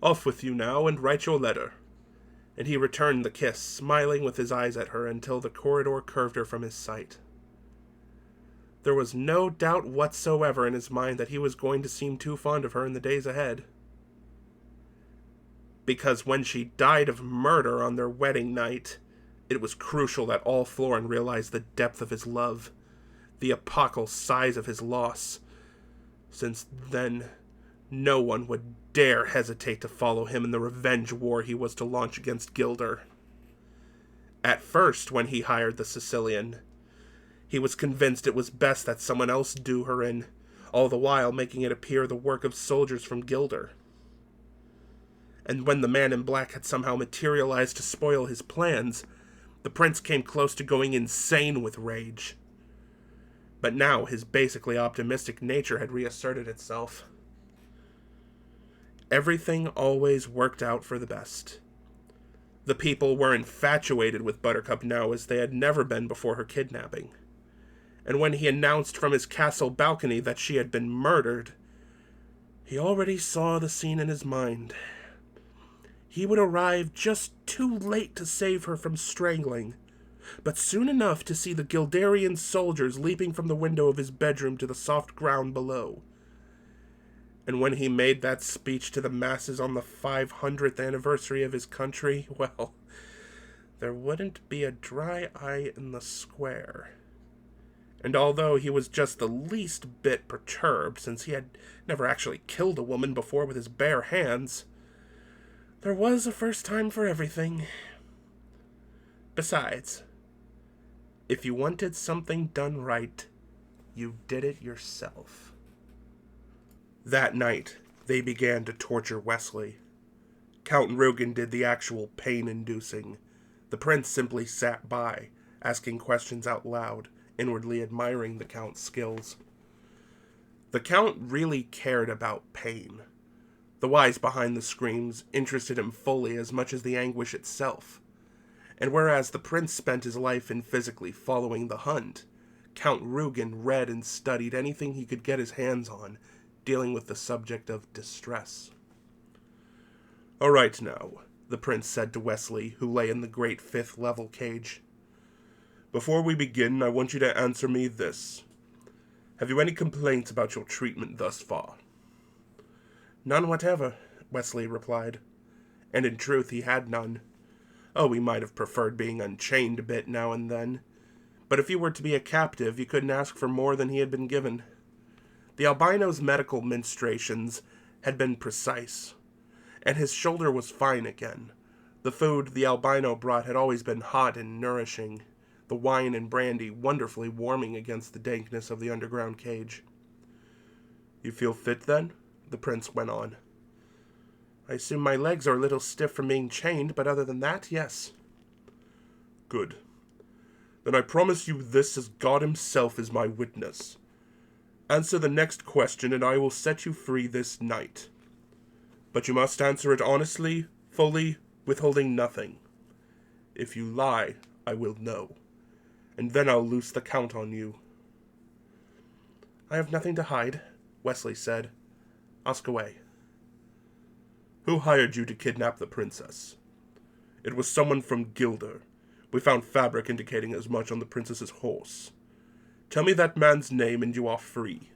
"Off with you now, and write your letter." And he returned the kiss, smiling with his eyes at her until the corridor curved her from his sight. There was no doubt whatsoever in his mind that he was going to seem too fond of her in the days ahead. Because when she died of murder on their wedding night, it was crucial that all Florin realize the depth of his love, the epochal size of his loss. Since then, no one would dare hesitate to follow him in the revenge war he was to launch against Gilder. At first, when he hired the Sicilian, he was convinced it was best that someone else do her in, all the while making it appear the work of soldiers from Gilder. And when the man in black had somehow materialized to spoil his plans, the prince came close to going insane with rage. But now his basically optimistic nature had reasserted itself. Everything always worked out for the best. The people were infatuated with Buttercup now as they had never been before her kidnapping. And when he announced from his castle balcony that she had been murdered, he already saw the scene in his mind. He would arrive just too late to save her from strangling, but soon enough to see the Gilderian soldiers leaping from the window of his bedroom to the soft ground below. And when he made that speech to the masses on the 500th anniversary of his country, well, there wouldn't be a dry eye in the square. And although he was just the least bit perturbed, since he had never actually killed a woman before with his bare hands, there was a first time for everything. Besides, if you wanted something done right, you did it yourself. That night, they began to torture Westley. Count Rugen did the actual pain-inducing. The prince simply sat by, asking questions out loud, inwardly admiring the Count's skills. The Count really cared about pain. The whys behind the screams interested him fully as much as the anguish itself. And whereas the prince spent his life in physically following the hunt, Count Rugen read and studied anything he could get his hands on, dealing with the subject of distress. "All right now," the prince said to Westley, who lay in the great 5th level cage. "Before we begin, I want you to answer me this. Have you any complaints about your treatment thus far?" "None whatever," Westley replied. And in truth, he had none. Oh, he might have preferred being unchained a bit now and then. But if he were to be a captive, he couldn't ask for more than he had been given. The albino's medical ministrations had been precise, and his shoulder was fine again. The food the albino brought had always been hot and nourishing, the wine and brandy wonderfully warming against the dankness of the underground cage. "You feel fit, then?" the prince went on. "I assume my legs are a little stiff from being chained, but other than that, yes." "Good. Then I promise you this as God himself is my witness. Answer the next question and I will set you free this night. But you must answer it honestly, fully, withholding nothing. If you lie, I will know, and then I'll loose the Count on you." "I have nothing to hide," Westley said. "Ask away." "Who hired you to kidnap the princess?" "It was someone from Gilder. We found fabric indicating as much on the princess's horse. Tell me that man's name and you are free.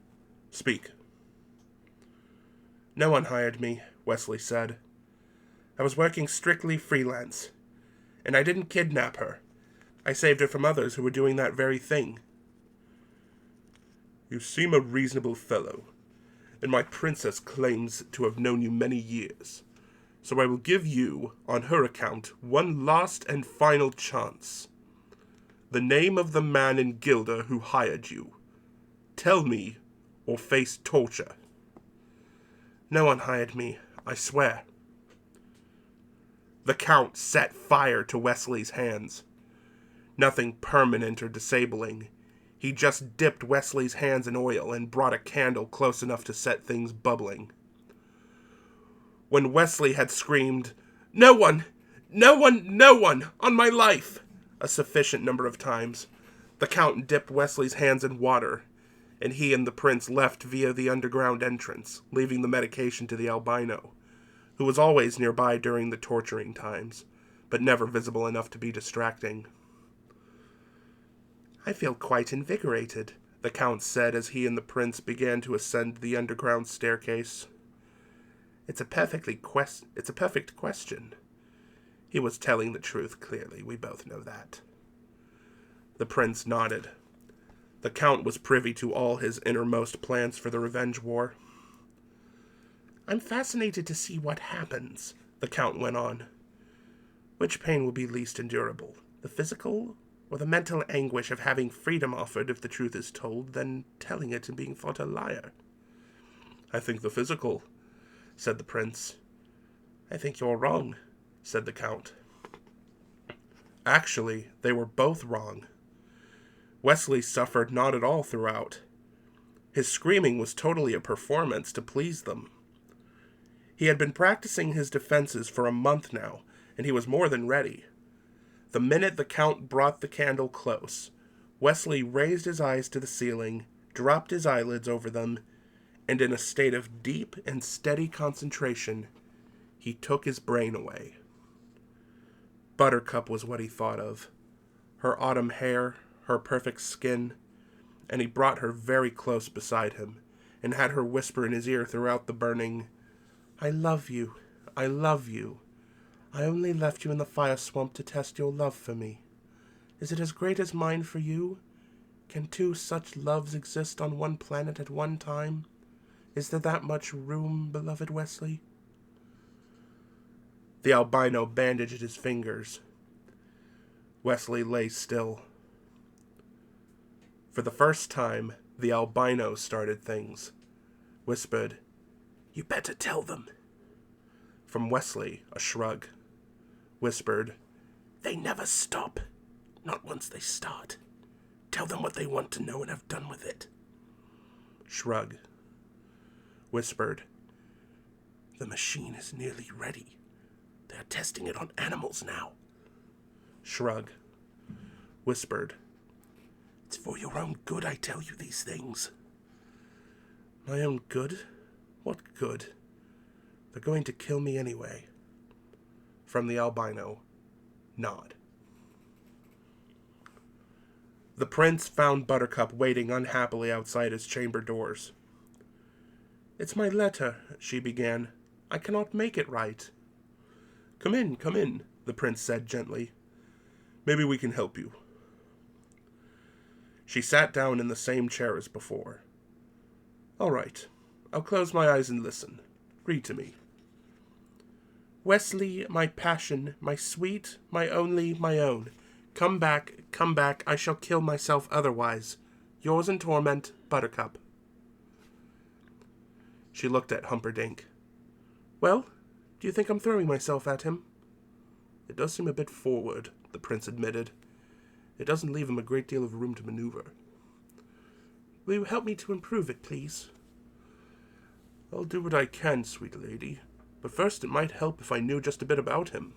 Speak." "No one hired me," Westley said. "I was working strictly freelance. And I didn't kidnap her. I saved her from others who were doing that very thing." "You seem a reasonable fellow, and my princess claims to have known you many years. So I will give you, on her account, one last and final chance. The name of the man in Gilder who hired you. Tell me, or face torture." "No one hired me, I swear." The Count set fire to Westley's hands. Nothing permanent or disabling. He just dipped Wesley's hands in oil and brought a candle close enough to set things bubbling. When Westley had screamed, "No one! No one! No one! On my life!" a sufficient number of times, the Count dipped Wesley's hands in water. and he and the prince left via the underground entrance, leaving the medication to the albino, who was always nearby during the torturing times, but never visible enough to be distracting. "I feel quite invigorated," the Count said as he and the prince began to ascend the underground staircase. It's a perfect question. He was telling the truth, clearly. We both know that. The prince nodded. The Count was privy to all his innermost plans for the revenge war. "I'm fascinated to see what happens," the Count went on. "Which pain will be least endurable, the physical or the mental anguish of having freedom offered if the truth is told, then telling it and being thought a liar?" "I think the physical," said the prince. "I think you're wrong," said the Count. Actually, they were both wrong. Westley suffered not at all throughout. His screaming was totally a performance to please them. He had been practicing his defenses for a month now, and he was more than ready. The minute the Count brought the candle close, Westley raised his eyes to the ceiling, dropped his eyelids over them, and in a state of deep and steady concentration, he took his brain away. Buttercup was what he thought of. Her autumn hair, her perfect skin, and he brought her very close beside him, and had her whisper in his ear throughout the burning, "I love you, I love you. I only left you in the fire swamp to test your love for me. Is it as great as mine for you? Can two such loves exist on one planet at one time? Is there that much room, beloved Westley?" The albino bandaged his fingers. Westley lay still. For the first time, the albino started things. Whispered, "You better tell them." From Westley, a shrug. Whispered, "They never stop. Not once they start. Tell them what they want to know and have done with it." Shrug. Whispered, "The machine is nearly ready. They are testing it on animals now." Shrug. Whispered, "It's for your own good I tell you these things." "My own good? What good? They're going to kill me anyway." From the albino, nod. The prince found Buttercup waiting unhappily outside his chamber doors. "It's my letter," she began. "I cannot make it right." Come in, the prince said gently. "Maybe we can help you." She sat down in the same chair as before. "All right. I'll close my eyes and listen. Read to me." "Westley, my passion, my sweet, my only, my own. Come back, I shall kill myself otherwise. Yours in torment, Buttercup." She looked at Humperdinck. "Well, do you think I'm throwing myself at him?" "It does seem a bit forward," the prince admitted. "It doesn't leave him a great deal of room to maneuver." "Will you help me to improve it, please?" "I'll do what I can, sweet lady. But first it might help if I knew just a bit about him.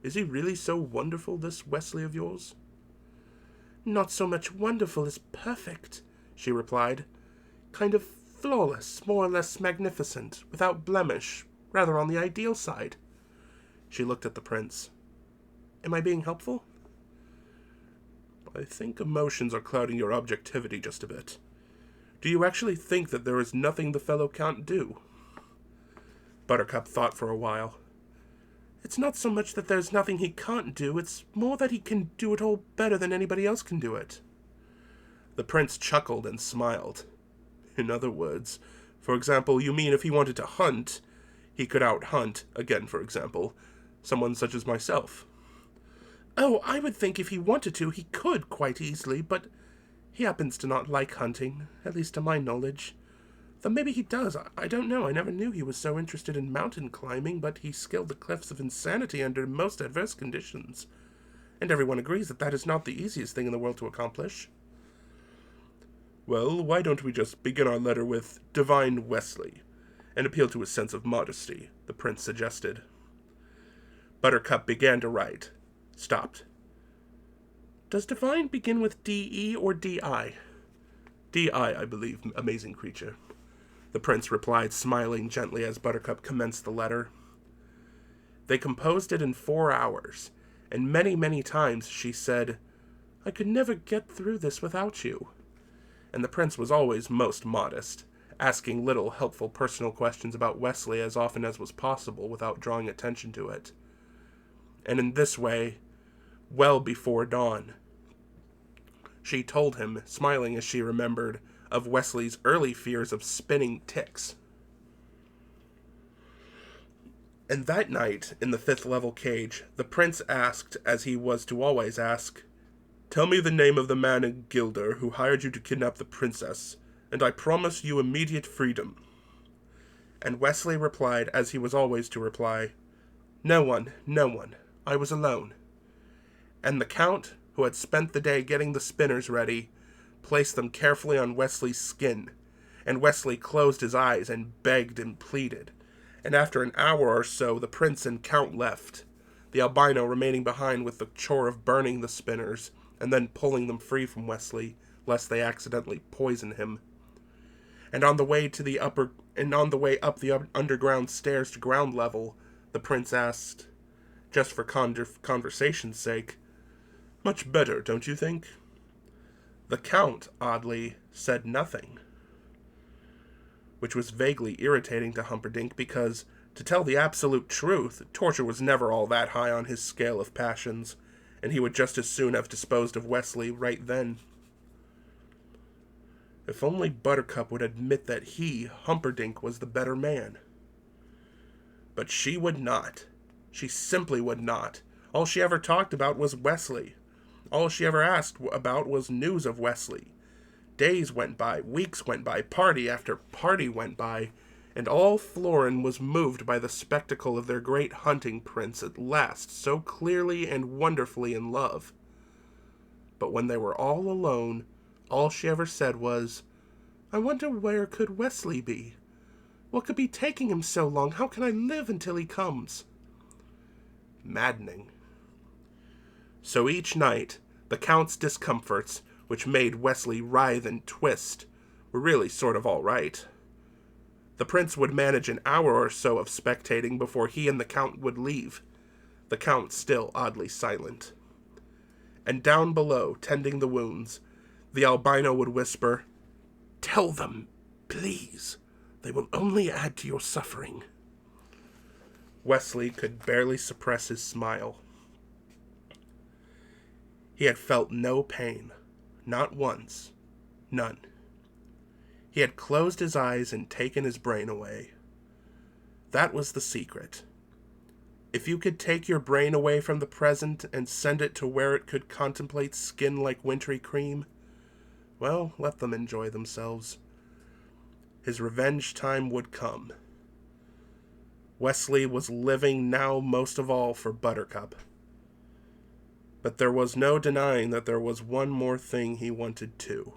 Is he really so wonderful, this Westley of yours?" "Not so much wonderful as perfect," she replied. "Kind of flawless, more or less magnificent, without blemish, rather on the ideal side." She looked at the prince. "Am I being helpful?" "I think emotions are clouding your objectivity just a bit. Do you actually think that there is nothing the fellow can't do?" Buttercup thought for a while. "It's not so much that there's nothing he can't do, it's more that he can do it all better than anybody else can do it." The prince chuckled and smiled. "In other words, for example, you mean if he wanted to hunt, he could out-hunt, again for example, someone such as myself?" "Oh, I would think if he wanted to, he could quite easily, but he happens to not like hunting, at least to my knowledge. Though maybe he does, I don't know. I never knew he was so interested in mountain climbing, but he scaled the cliffs of insanity under most adverse conditions. And everyone agrees that that is not the easiest thing in the world to accomplish." "Well, why don't we just begin our letter with Divine Westley, and appeal to his sense of modesty," the prince suggested. Buttercup began to write. Stopped. "Does divine begin with D-E or D-I?" D.I., I believe, amazing creature. The prince replied, smiling gently as Buttercup commenced the letter. They composed it in 4 hours, and many, many times she said, I could never get through this without you. And the prince was always most modest, asking little helpful personal questions about Westley as often as was possible without drawing attention to it. And in this way, well before dawn, she told him, smiling as she remembered, of Wesley's early fears of spinning ticks. And that night, in the 5th level cage, the prince asked, as he was to always ask, Tell me the name of the man in Gilder who hired you to kidnap the princess, and I promise you immediate freedom. And Westley replied, as he was always to reply, No one. I was alone. And the count, who had spent the day getting the spinners ready, placed them carefully on Wesley's skin, and Westley closed his eyes and begged and pleaded. And after an hour or so, the prince and count left, the albino remaining behind with the chore of burning the spinners, and then pulling them free from Westley, lest they accidentally poison him. And on the way up the underground stairs to ground level, the prince asked, just for conversation's sake, Much better, don't you think? The count, oddly, said nothing, which was vaguely irritating to Humperdinck because, to tell the absolute truth, torture was never all that high on his scale of passions, and he would just as soon have disposed of Westley right then. If only Buttercup would admit that he, Humperdinck, was the better man. But she would not. She simply would not. All she ever talked about was Westley. All she ever asked about was news of Westley. Days went by, weeks went by, party after party went by, and all Florin was moved by the spectacle of their great hunting prince at last so clearly and wonderfully in love. But when they were all alone, all she ever said was, I wonder where could Westley be? What could be taking him so long? How can I live until he comes? Maddening. So each night, the count's discomforts, which made Westley writhe and twist, were really sort of all right. The prince would manage an hour or so of spectating before he and the count would leave, the count still oddly silent. And down below, tending the wounds, the albino would whisper, Tell them, please. They will only add to your suffering. Westley could barely suppress his smile. He had felt no pain, not once, none. He had closed his eyes and taken his brain away. That was the secret. If you could take your brain away from the present and send it to where it could contemplate skin like wintry cream, well, let them enjoy themselves. His revenge time would come. Westley was living now most of all for Buttercup. But there was no denying that there was one more thing he wanted too.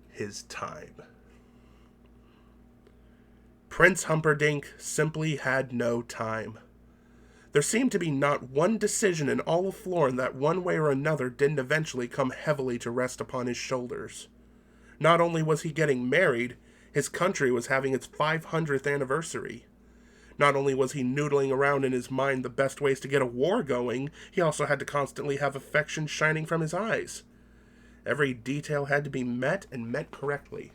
His time. Prince Humperdinck simply had no time. There seemed to be not one decision in all of Florin that one way or another didn't eventually come heavily to rest upon his shoulders. Not only was he getting married, his country was having its 500th anniversary. Not only was he noodling around in his mind the best ways to get a war going, he also had to constantly have affection shining from his eyes. Every detail had to be met and met correctly.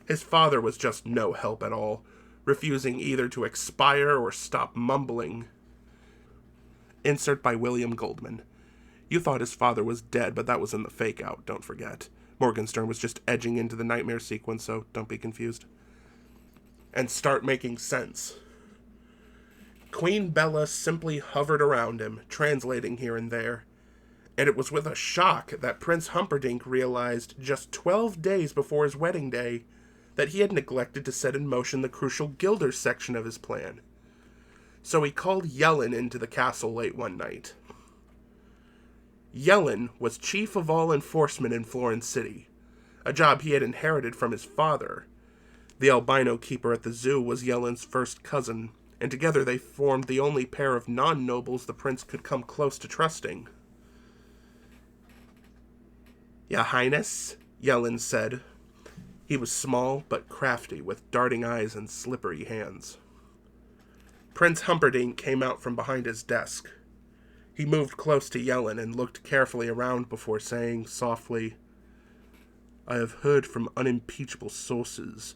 His father was just no help at all, refusing either to expire or stop mumbling. Insert by William Goldman. You thought his father was dead, but that was in the fake-out, don't forget. Morgenstern was just edging into the nightmare sequence, so don't be confused. And start making sense. Queen Bella simply hovered around him, translating here and there. And it was with a shock that Prince Humperdinck realized just 12 days before his wedding day that he had neglected to set in motion the crucial Gilder section of his plan. So he called Yellen into the castle late one night. Yellen was chief of all enforcement in Florin City, a job he had inherited from his father. The albino keeper at the zoo was Yellen's first cousin, and together they formed the only pair of non-nobles the prince could come close to trusting. Your Highness, Yellen said. He was small but crafty, with darting eyes and slippery hands. Prince Humperdinck came out from behind his desk. He moved close to Yellen and looked carefully around before saying softly, I have heard from unimpeachable sources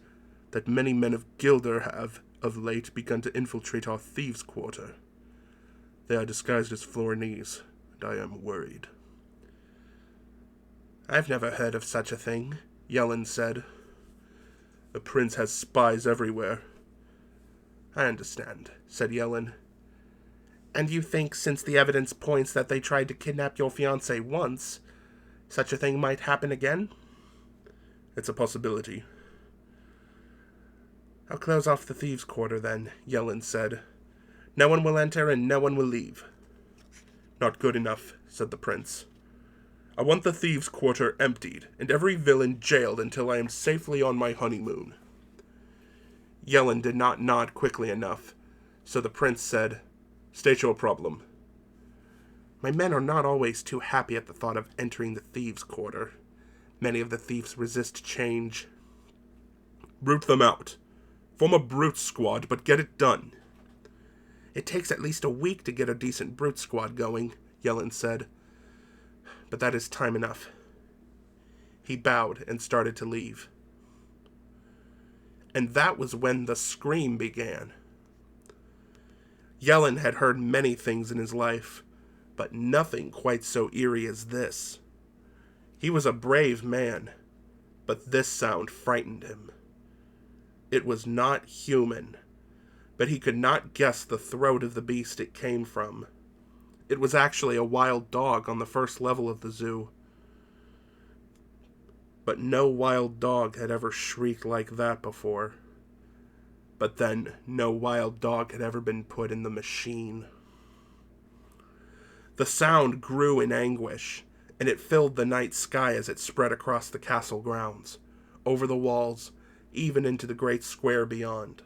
that many men of Gilder have, of late, begun to infiltrate our thieves' quarter. They are disguised as Florinese, and I am worried. I've never heard of such a thing, Yellen said. The prince has spies everywhere. I understand, said Yellen. And you think, since the evidence points that they tried to kidnap your fiancé once, such a thing might happen again? It's a possibility. I'll close off the thieves' quarter then, Yellen said. No one will enter and no one will leave. Not good enough, said the prince. I want the thieves' quarter emptied, and every villain jailed until I am safely on my honeymoon. Yellen did not nod quickly enough, so the prince said, State your problem. My men are not always too happy at the thought of entering the thieves' quarter. Many of the thieves resist change. Root them out. Form a brute squad, but get it done. It takes at least a week to get a decent brute squad going, Yellen said. But that is time enough. He bowed and started to leave. And that was when the scream began. Yellen had heard many things in his life, but nothing quite so eerie as this. He was a brave man, but this sound frightened him. It was not human, but he could not guess the throat of the beast it came from. It was actually a wild dog on the first level of the zoo. But no wild dog had ever shrieked like that before. But then, no wild dog had ever been put in the machine. The sound grew in anguish, and it filled the night sky as it spread across the castle grounds, over the walls, even into the great square beyond.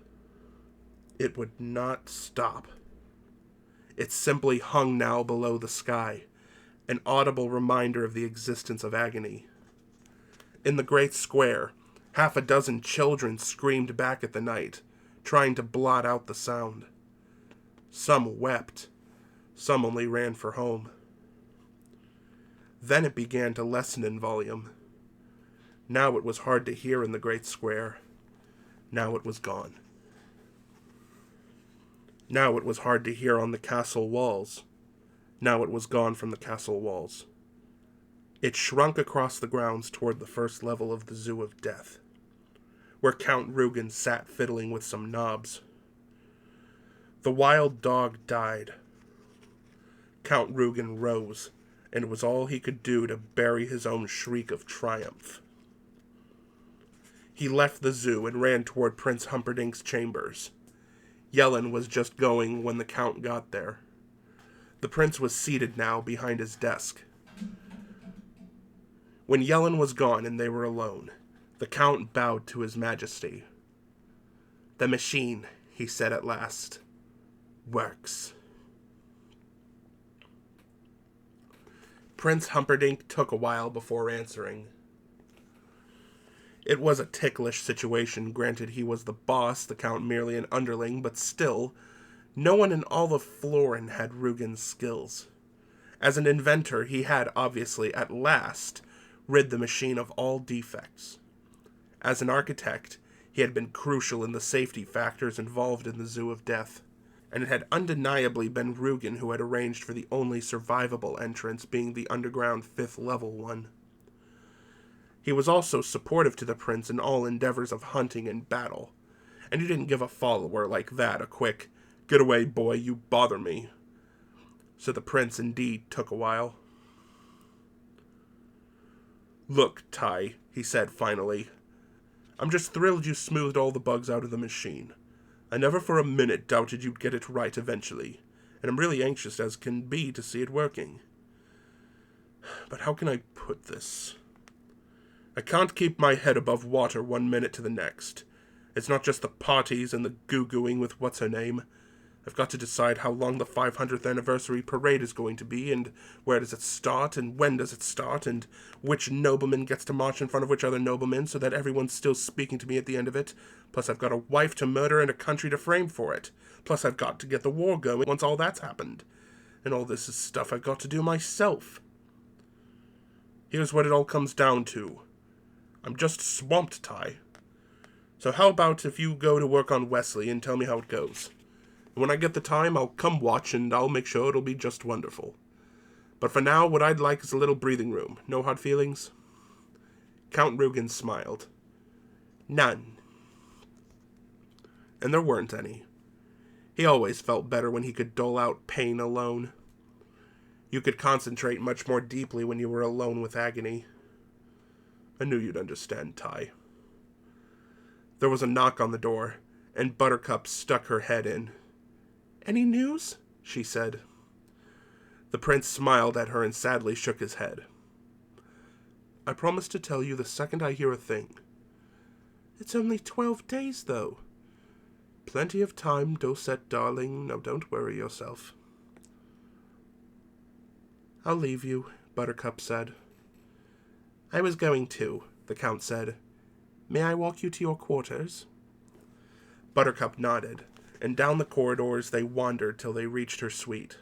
It would not stop. It simply hung now below the sky, an audible reminder of the existence of agony. In the great square, half a dozen children screamed back at the night, trying to blot out the sound. Some wept, some only ran for home. Then it began to lessen in volume. Now it was hard to hear in the great square. Now it was gone. Now it was hard to hear on the castle walls. Now it was gone from the castle walls. It shrunk across the grounds toward the first level of the Zoo of Death, where Count Rugen sat fiddling with some knobs. The wild dog died. Count Rugen rose, and it was all he could do to bury his own shriek of triumph. He left the zoo and ran toward Prince Humperdinck's chambers. Yellen was just going when the Count got there. The prince was seated now behind his desk. When Yellen was gone and they were alone, the Count bowed to his majesty. The machine, he said at last, works. Prince Humperdinck took a while before answering. It was a ticklish situation, granted he was the boss, the Count merely an underling, but still, no one in all of Florin had Rugen's skills. As an inventor, he had, obviously, at last, rid the machine of all defects. As an architect, he had been crucial in the safety factors involved in the Zoo of Death, and it had undeniably been Rugen who had arranged for the only survivable entrance being the underground 5th level one. He was also supportive to the prince in all endeavors of hunting and battle, and he didn't give a follower like that a quick, "Get away, boy, you bother me." So the prince indeed took a while. "Look, Ty," he said finally, "I'm just thrilled you smoothed all the bugs out of the machine. I never for a minute doubted you'd get it right eventually, and I'm really anxious as can be to see it working. But how can I put this? I can't keep my head above water 1 minute to the next. It's not just the parties and the goo-gooing with what's-her-name. I've got to decide how long the 500th anniversary parade is going to be, and where does it start, and when does it start, and which nobleman gets to march in front of which other nobleman so that everyone's still speaking to me at the end of it. Plus I've got a wife to murder and a country to frame for it. Plus I've got to get the war going once all that's happened. And all this is stuff I've got to do myself. Here's what it all comes down to. I'm just swamped, Ty. So how about if you go to work on Westley and tell me how it goes? When I get the time, I'll come watch, and I'll make sure it'll be just wonderful. But for now, what I'd like is a little breathing room. No hard feelings? Count Rugen smiled. None. And there weren't any. He always felt better when he could dole out pain alone. You could concentrate much more deeply when you were alone with agony. I knew you'd understand, Ty. There was a knock on the door, and Buttercup stuck her head in. Any news? She said. The prince smiled at her and sadly shook his head. I promise to tell you the second I hear a thing. It's only 12 days, though. Plenty of time, Dosette, darling. Now don't worry yourself. I'll leave you, Buttercup said. I was going to, the Count said. May I walk you to your quarters? Buttercup nodded, and down the corridors they wandered till they reached her suite.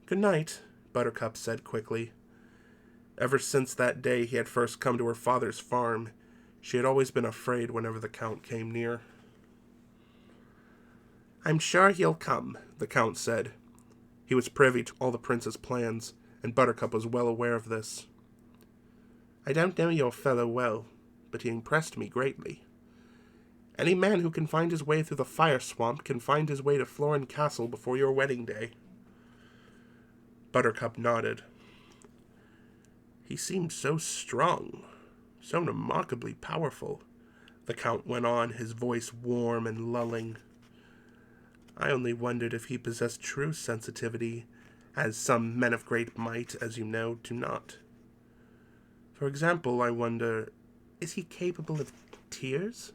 Good night, Buttercup said quickly. Ever since that day he had first come to her father's farm, she had always been afraid whenever the Count came near. I'm sure he'll come, the Count said. He was privy to all the prince's plans, and Buttercup was well aware of this. I don't know your fellow well, but he impressed me greatly. Any man who can find his way through the fire swamp can find his way to Florin Castle before your wedding day. Buttercup nodded. He seemed so strong, so remarkably powerful, the Count went on, his voice warm and lulling. I only wondered if he possessed true sensitivity, as some men of great might, as you know, do not. For example, I wonder, is he capable of tears?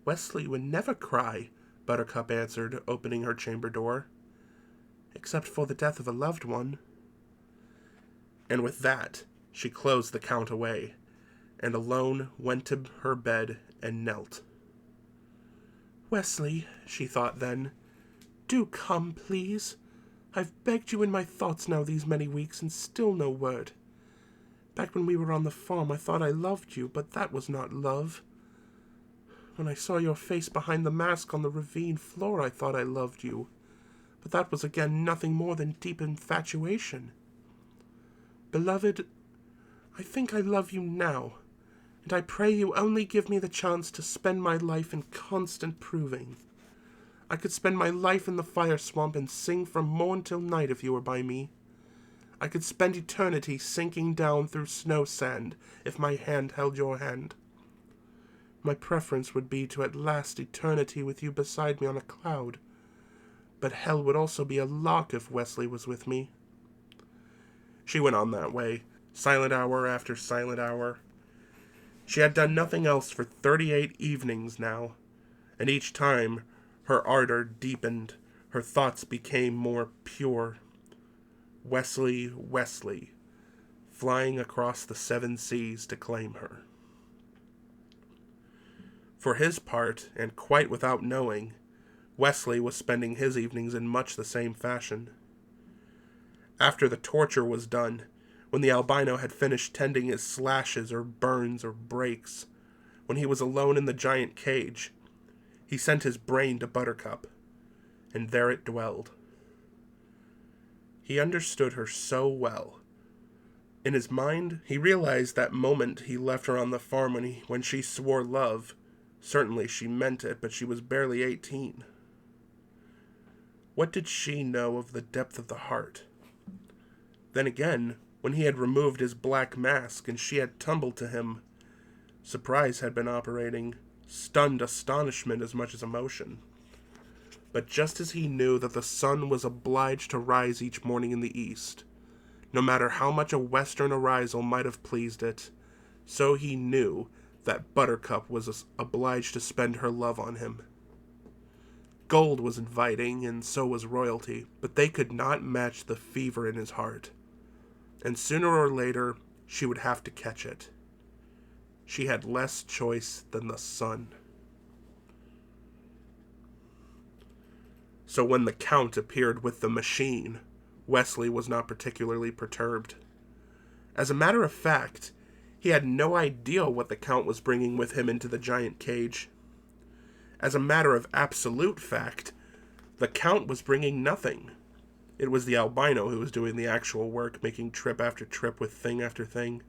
Westley would never cry, Buttercup answered, opening her chamber door. Except for the death of a loved one. And with that, she closed the Count away, and alone went to her bed and knelt. Westley, she thought then, do come, please. I've begged you in my thoughts now these many weeks, and still no word. Back when we were on the farm, I thought I loved you, but that was not love. When I saw your face behind the mask on the ravine floor, I thought I loved you, but that was again nothing more than deep infatuation. Beloved, I think I love you now, and I pray you only give me the chance to spend my life in constant proving. I could spend my life in the fire swamp and sing from morn till night if you were by me. I could spend eternity sinking down through snow sand if my hand held your hand. My preference would be to at last eternity with you beside me on a cloud, but hell would also be a lock if Westley was with me. She went on that way, silent hour after silent hour. She had done nothing else for 38 evenings now, and each time her ardor deepened, her thoughts became more pure. Westley, Westley, flying across the 7 seas to claim her. For his part, and quite without knowing, Westley was spending his evenings in much the same fashion. After the torture was done, when the albino had finished tending his slashes or burns or breaks, when he was alone in the giant cage, he sent his brain to Buttercup, and there it dwelled. He understood her so well. In his mind, he realized that moment he left her on the farm when she swore love. Certainly she meant it, but she was barely 18. What did she know of the depth of the heart? Then again, when he had removed his black mask and she had tumbled to him, surprise had been operating, stunned astonishment as much as emotion. But just as he knew that the sun was obliged to rise each morning in the east, no matter how much a western arisal might have pleased it, so he knew that Buttercup was obliged to spend her love on him. Gold was inviting, and so was royalty, but they could not match the fever in his heart. And sooner or later, she would have to catch it. She had less choice than the sun. So when the Count appeared with the machine, Westley was not particularly perturbed. As a matter of fact, he had no idea what the Count was bringing with him into the giant cage. As a matter of absolute fact, the Count was bringing nothing. It was the albino who was doing the actual work, making trip after trip with thing after thing.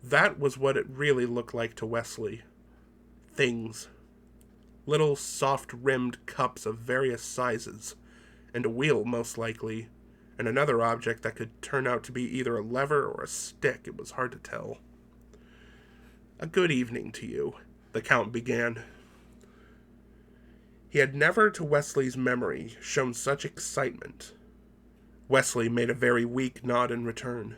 That was what it really looked like to Westley. Things. Little soft-rimmed cups of various sizes, and a wheel most likely, and another object that could turn out to be either a lever or a stick. It was hard to tell. "A good evening to you," the Count began. He had never, to Wesley's memory, shown such excitement. Westley made a very weak nod in return.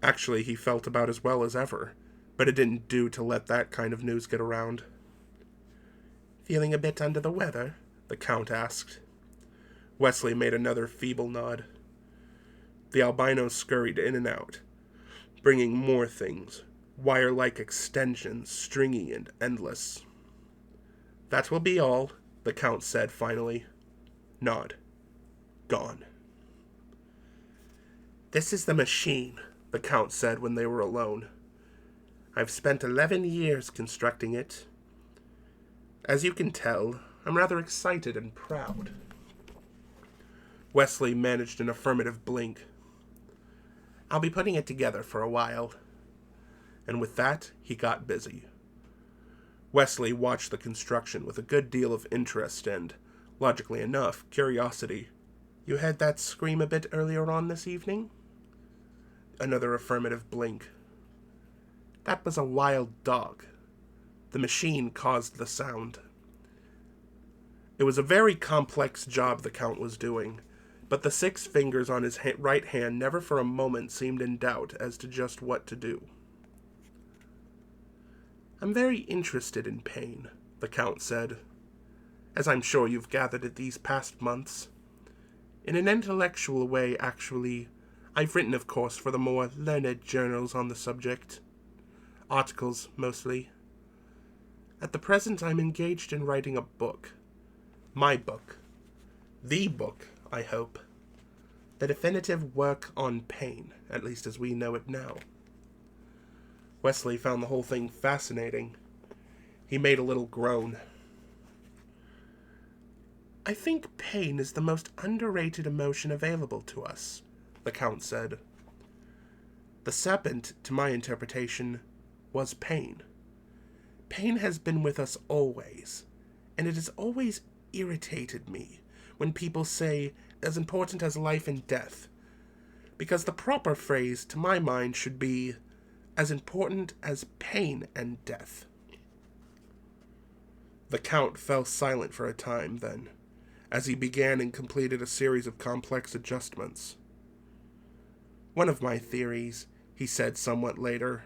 Actually, he felt about as well as ever, but it didn't do to let that kind of news get around. "Feeling a bit under the weather?" the Count asked. Westley made another feeble nod. The albino scurried in and out, bringing more things, wire-like extensions, stringy and endless. "That will be all," the Count said finally. Nod. Gone. "This is the machine," the Count said when they were alone. "I've spent 11 years constructing it. As you can tell, I'm rather excited and proud." Westley managed an affirmative blink. "I'll be putting it together for a while." And with that, he got busy. Westley watched the construction with a good deal of interest and, logically enough, curiosity. "You heard that scream a bit earlier on this evening?" Another affirmative blink. "That was a wild dog. The machine caused the sound." It was a very complex job the Count was doing, but the 6 fingers on his right hand never for a moment seemed in doubt as to just what to do. "I'm very interested in pain," the Count said, "as I'm sure you've gathered it these past months. In an intellectual way, actually. I've written, of course, for the more learned journals on the subject. Articles, mostly. At the present, I'm engaged in writing a book. My book. The book, I hope. The definitive work on pain, at least as we know it now." Westley found the whole thing fascinating. He made a little groan. "I think pain is the most underrated emotion available to us," the Count said. "The serpent, to my interpretation, was pain. Pain has been with us always, and it has always irritated me when people say as important as life and death, because the proper phrase, to my mind, should be as important as pain and death." The Count fell silent for a time then, as he began and completed a series of complex adjustments. "One of my theories," he said somewhat later,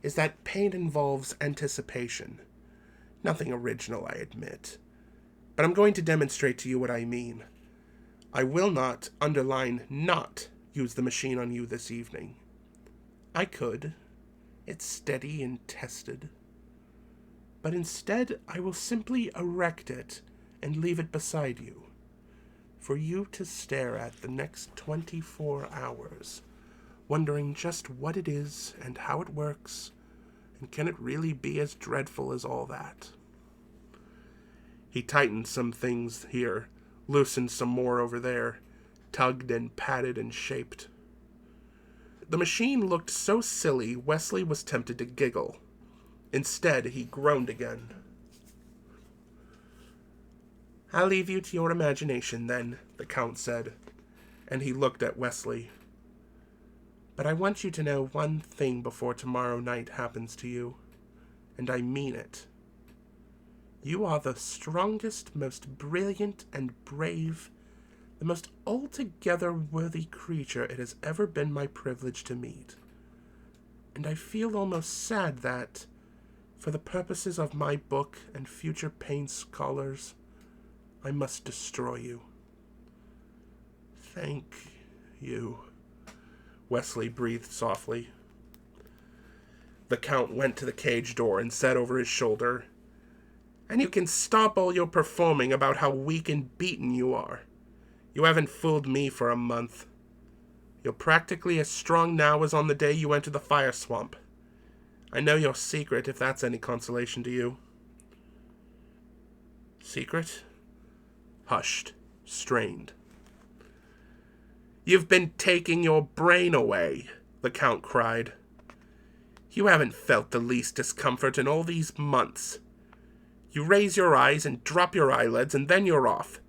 "is that pain involves anticipation. Nothing original, I admit. But I'm going to demonstrate to you what I mean. I will not, underline not, use the machine on you this evening. I could. It's steady and tested. But instead, I will simply erect it and leave it beside you, for you to stare at the next 24 hours, wondering just what it is and how it works, and can it really be as dreadful as all that?" He tightened some things here, loosened some more over there, tugged and patted and shaped. The machine looked so silly, Westley was tempted to giggle. Instead, he groaned again. "I'll leave you to your imagination, then," the Count said, and he looked at Westley. "But I want you to know one thing before tomorrow night happens to you, and I mean it. You are the strongest, most brilliant and brave, the most altogether worthy creature it has ever been my privilege to meet. And I feel almost sad that, for the purposes of my book and future pain scholars, I must destroy you. Thank you, Westley breathed softly. The Count went to the cage door and said over his shoulder, "And you can stop all your performing about how weak and beaten you are. You haven't fooled me for a month. You're practically as strong now as on the day you entered the fire swamp. I know your secret, if that's any consolation to you." Secret? Hushed, strained. "You've been taking your brain away," the Count cried. "You haven't felt the least discomfort in all these months. You raise your eyes and drop your eyelids, and then you're off.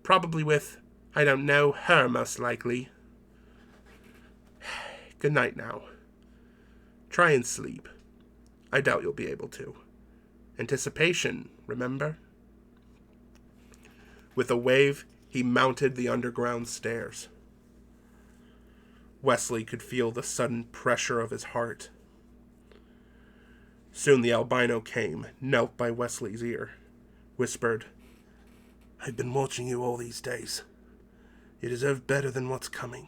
Probably with, I don't know, her most likely. Good night now. Try and sleep. I doubt you'll be able to. Anticipation, remember?" With a wave, he mounted the underground stairs. Westley could feel the sudden pressure of his heart. Soon the albino came, knelt by Wesley's ear, whispered, "I've been watching you all these days. You deserve better than what's coming.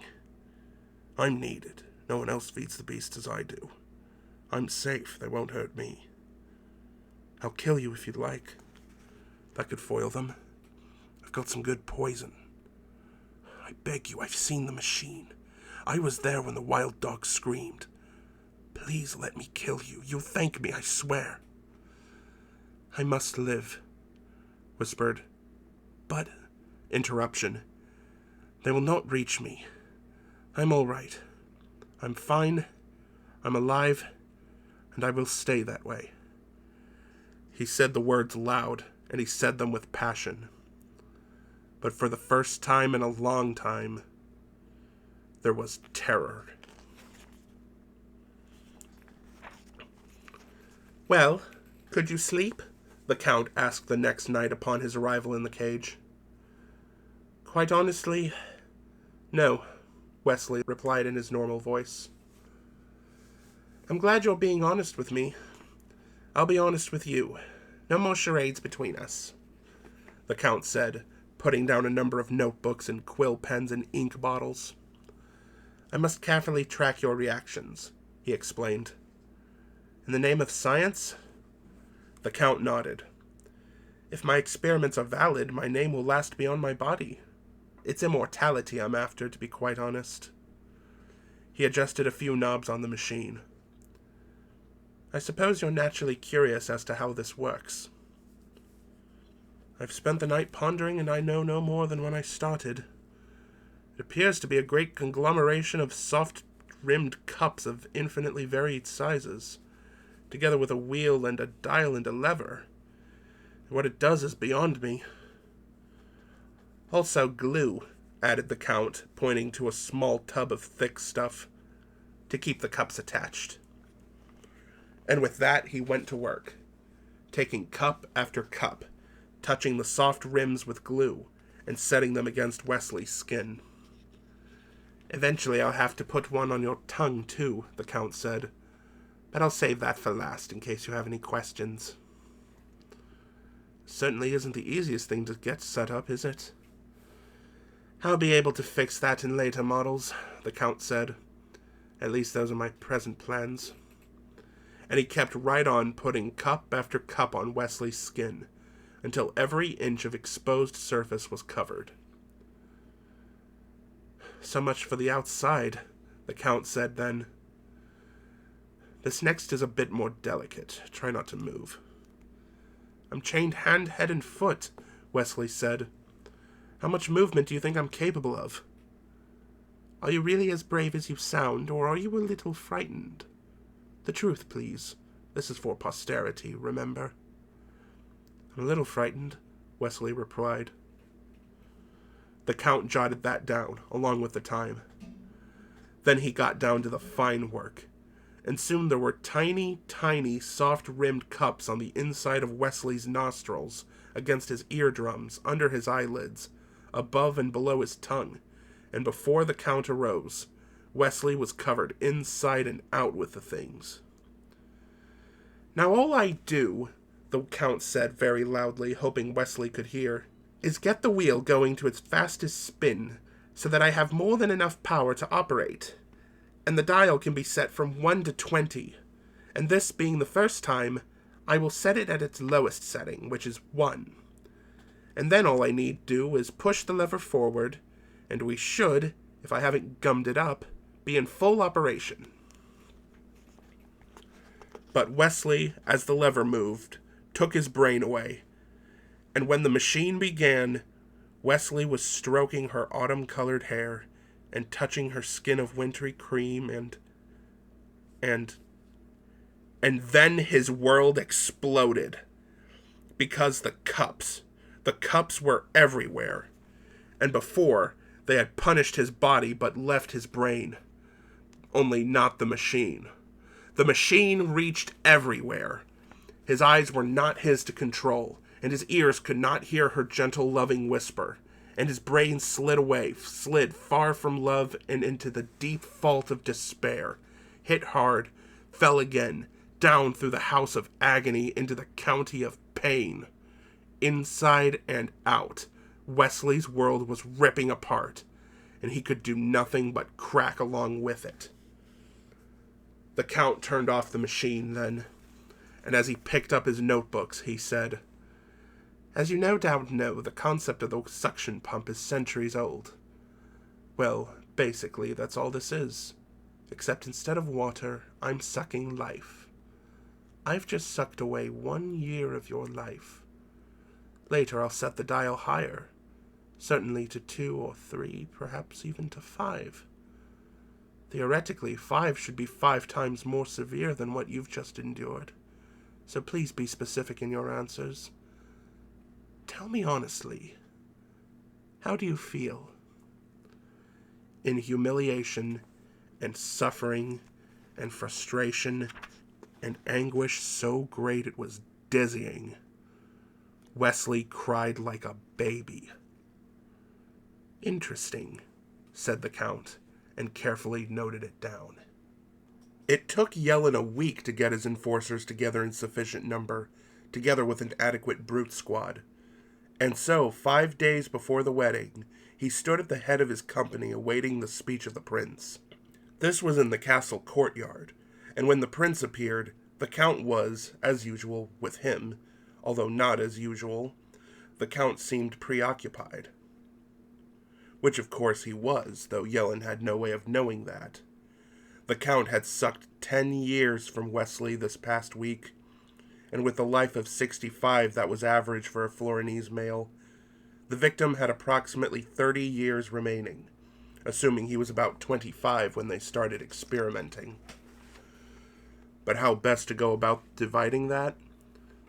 I'm needed. No one else feeds the beast as I do. I'm safe. They won't hurt me. I'll kill you if you'd like. That could foil them. I've got some good poison. I beg you, I've seen the machine. I was there when the wild dog screamed. Please let me kill you. You'll thank me, I swear." "I must live," whispered. "But," interruption, "they will not reach me. I'm all right. I'm fine. I'm alive, and I will stay that way." He said the words loud, and he said them with passion. But for the first time in a long time, there was terror. "Well, could you sleep?" the Count asked the next night upon his arrival in the cage. "Quite honestly, no," Westley replied in his normal voice. "I'm glad you're being honest with me. I'll be honest with you. No more charades between us," the Count said, putting down a number of notebooks and quill pens and ink bottles. "I must carefully track your reactions," he explained. "In the name of science?" The Count nodded. "If my experiments are valid, my name will last beyond my body. It's immortality I'm after, to be quite honest." He adjusted a few knobs on the machine. "I suppose you're naturally curious as to how this works." "I've spent the night pondering, and I know no more than when I started. It appears to be a great conglomeration of soft-rimmed cups of infinitely varied sizes, together with a wheel and a dial and a lever. What it does is beyond me." "Also glue," added the Count, pointing to a small tub of thick stuff, "to keep the cups attached." And with that he went to work, taking cup after cup, touching the soft rims with glue, and setting them against Wesley's skin. "Eventually I'll have to put one on your tongue, too," the Count said. "But I'll save that for last, in case you have any questions." "Certainly isn't the easiest thing to get set up, is it?" "I'll be able to fix that in later models," the Count said. "At least those are my present plans." And he kept right on putting cup after cup on Wesley's skin, until every inch of exposed surface was covered. "So much for the outside," the Count said then. "This next is a bit more delicate. Try not to move." "I'm chained hand, head, and foot," Westley said. "How much movement do you think I'm capable of?" "Are you really as brave as you sound, or are you a little frightened? The truth, please. This is for posterity, remember." "I'm a little frightened," Westley replied. The Count jotted that down, along with the time. Then he got down to the fine work, and soon there were tiny, tiny, soft-rimmed cups on the inside of Wesley's nostrils, against his eardrums, under his eyelids, above and below his tongue, and before the Count arose, Westley was covered inside and out with the things. "Now all I do," the Count said very loudly, hoping Westley could hear, is get the wheel going to its fastest spin so that I have more than enough power to operate, and the dial can be set from 1 to 20, and this being the first time, I will set it at its lowest setting, which is 1. And then all I need do is push the lever forward, and we should, if I haven't gummed it up, be in full operation. But Westley, as the lever moved, took his brain away, and when the machine began, Westley was stroking her autumn-colored hair and touching her skin of wintry cream and then his world exploded. Because the cups were everywhere. And before, they had punished his body but left his brain. Only not the machine. The machine reached everywhere. His eyes were not his to control, and his ears could not hear her gentle, loving whisper, and his brain slid far from love and into the deep fault of despair, hit hard, fell again, down through the house of agony into the county of pain. Inside and out, Wesley's world was ripping apart, and he could do nothing but crack along with it. The Count turned off the machine then, and as he picked up his notebooks, he said, "As you no doubt know, the concept of the suction pump is centuries old. Well, basically, that's all this is. Except instead of water, I'm sucking life. I've just sucked away 1 year of your life. Later, I'll set the dial higher, certainly to 2 or 3, perhaps even to 5. Theoretically, 5 should be 5 times more severe than what you've just endured. So please be specific in your answers. Tell me honestly, how do you feel?" In humiliation and suffering and frustration and anguish so great it was dizzying, Westley cried like a baby. "Interesting," said the Count, and carefully noted it down. It took Yellen a week to get his enforcers together in sufficient number, together with an adequate brute squad. And so, 5 days before the wedding, he stood at the head of his company awaiting the speech of the prince. This was in the castle courtyard, and when the prince appeared, the Count was, as usual, with him, although not as usual. The Count seemed preoccupied. Which of course he was, though Yellen had no way of knowing that. The Count had sucked 10 years from Westley this past week, and with a life of 65 that was average for a Florinese male, the victim had approximately 30 years remaining, assuming he was about 25 when they started experimenting. But how best to go about dividing that?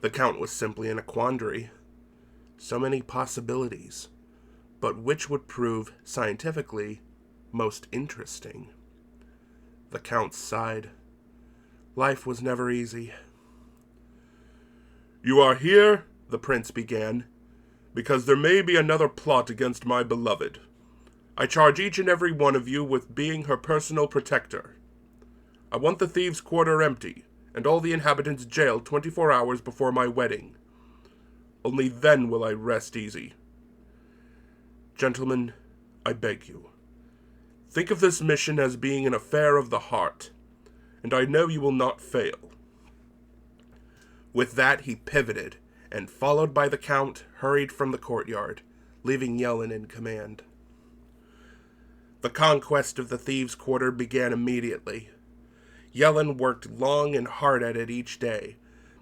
The Count was simply in a quandary. So many possibilities, but which would prove, scientifically, most interesting? The Count sighed. Life was never easy. "You are here," the prince began, "because there may be another plot against my beloved. I charge each and every one of you with being her personal protector. I want the thieves' quarter empty, and all the inhabitants jailed 24 hours before my wedding. Only then will I rest easy. Gentlemen, I beg you, think of this mission as being an affair of the heart, and I know you will not fail." With that he pivoted, and followed by the Count, hurried from the courtyard, leaving Yellen in command. The conquest of the thieves' quarter began immediately. Yellen worked long and hard at it each day,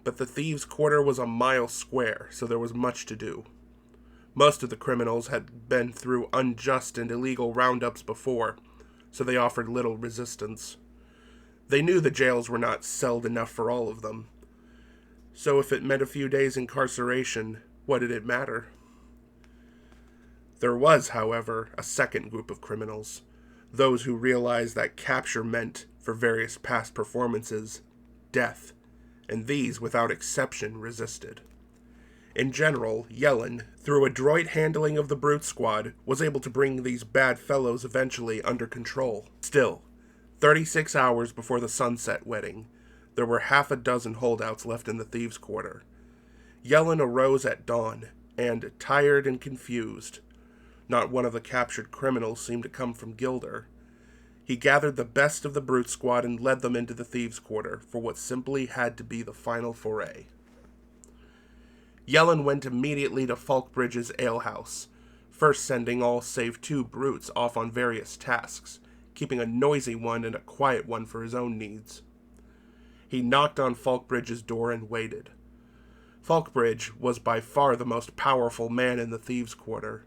but the thieves' quarter was a mile square, so there was much to do. Most of the criminals had been through unjust and illegal roundups before, so they offered little resistance. They knew the jails were not celled enough for all of them, so if it meant a few days' incarceration, what did it matter? There was, however, a second group of criminals, those who realized that capture meant, for various past performances, death, and these, without exception, resisted. In general, Yellen, through adroit handling of the brute squad, was able to bring these bad fellows eventually under control. Still, 36 hours before the sunset wedding, there were half a dozen holdouts left in the thieves' quarter. Yellen arose at dawn, and tired and confused. Not one of the captured criminals seemed to come from Gilder. He gathered the best of the brute squad and led them into the thieves' quarter for what simply had to be the final foray. Yellen went immediately to Falkbridge's alehouse, first sending all save 2 brutes off on various tasks, keeping a noisy one and a quiet one for his own needs. He knocked on Falkbridge's door and waited. Falkbridge was by far the most powerful man in the thieves' quarter.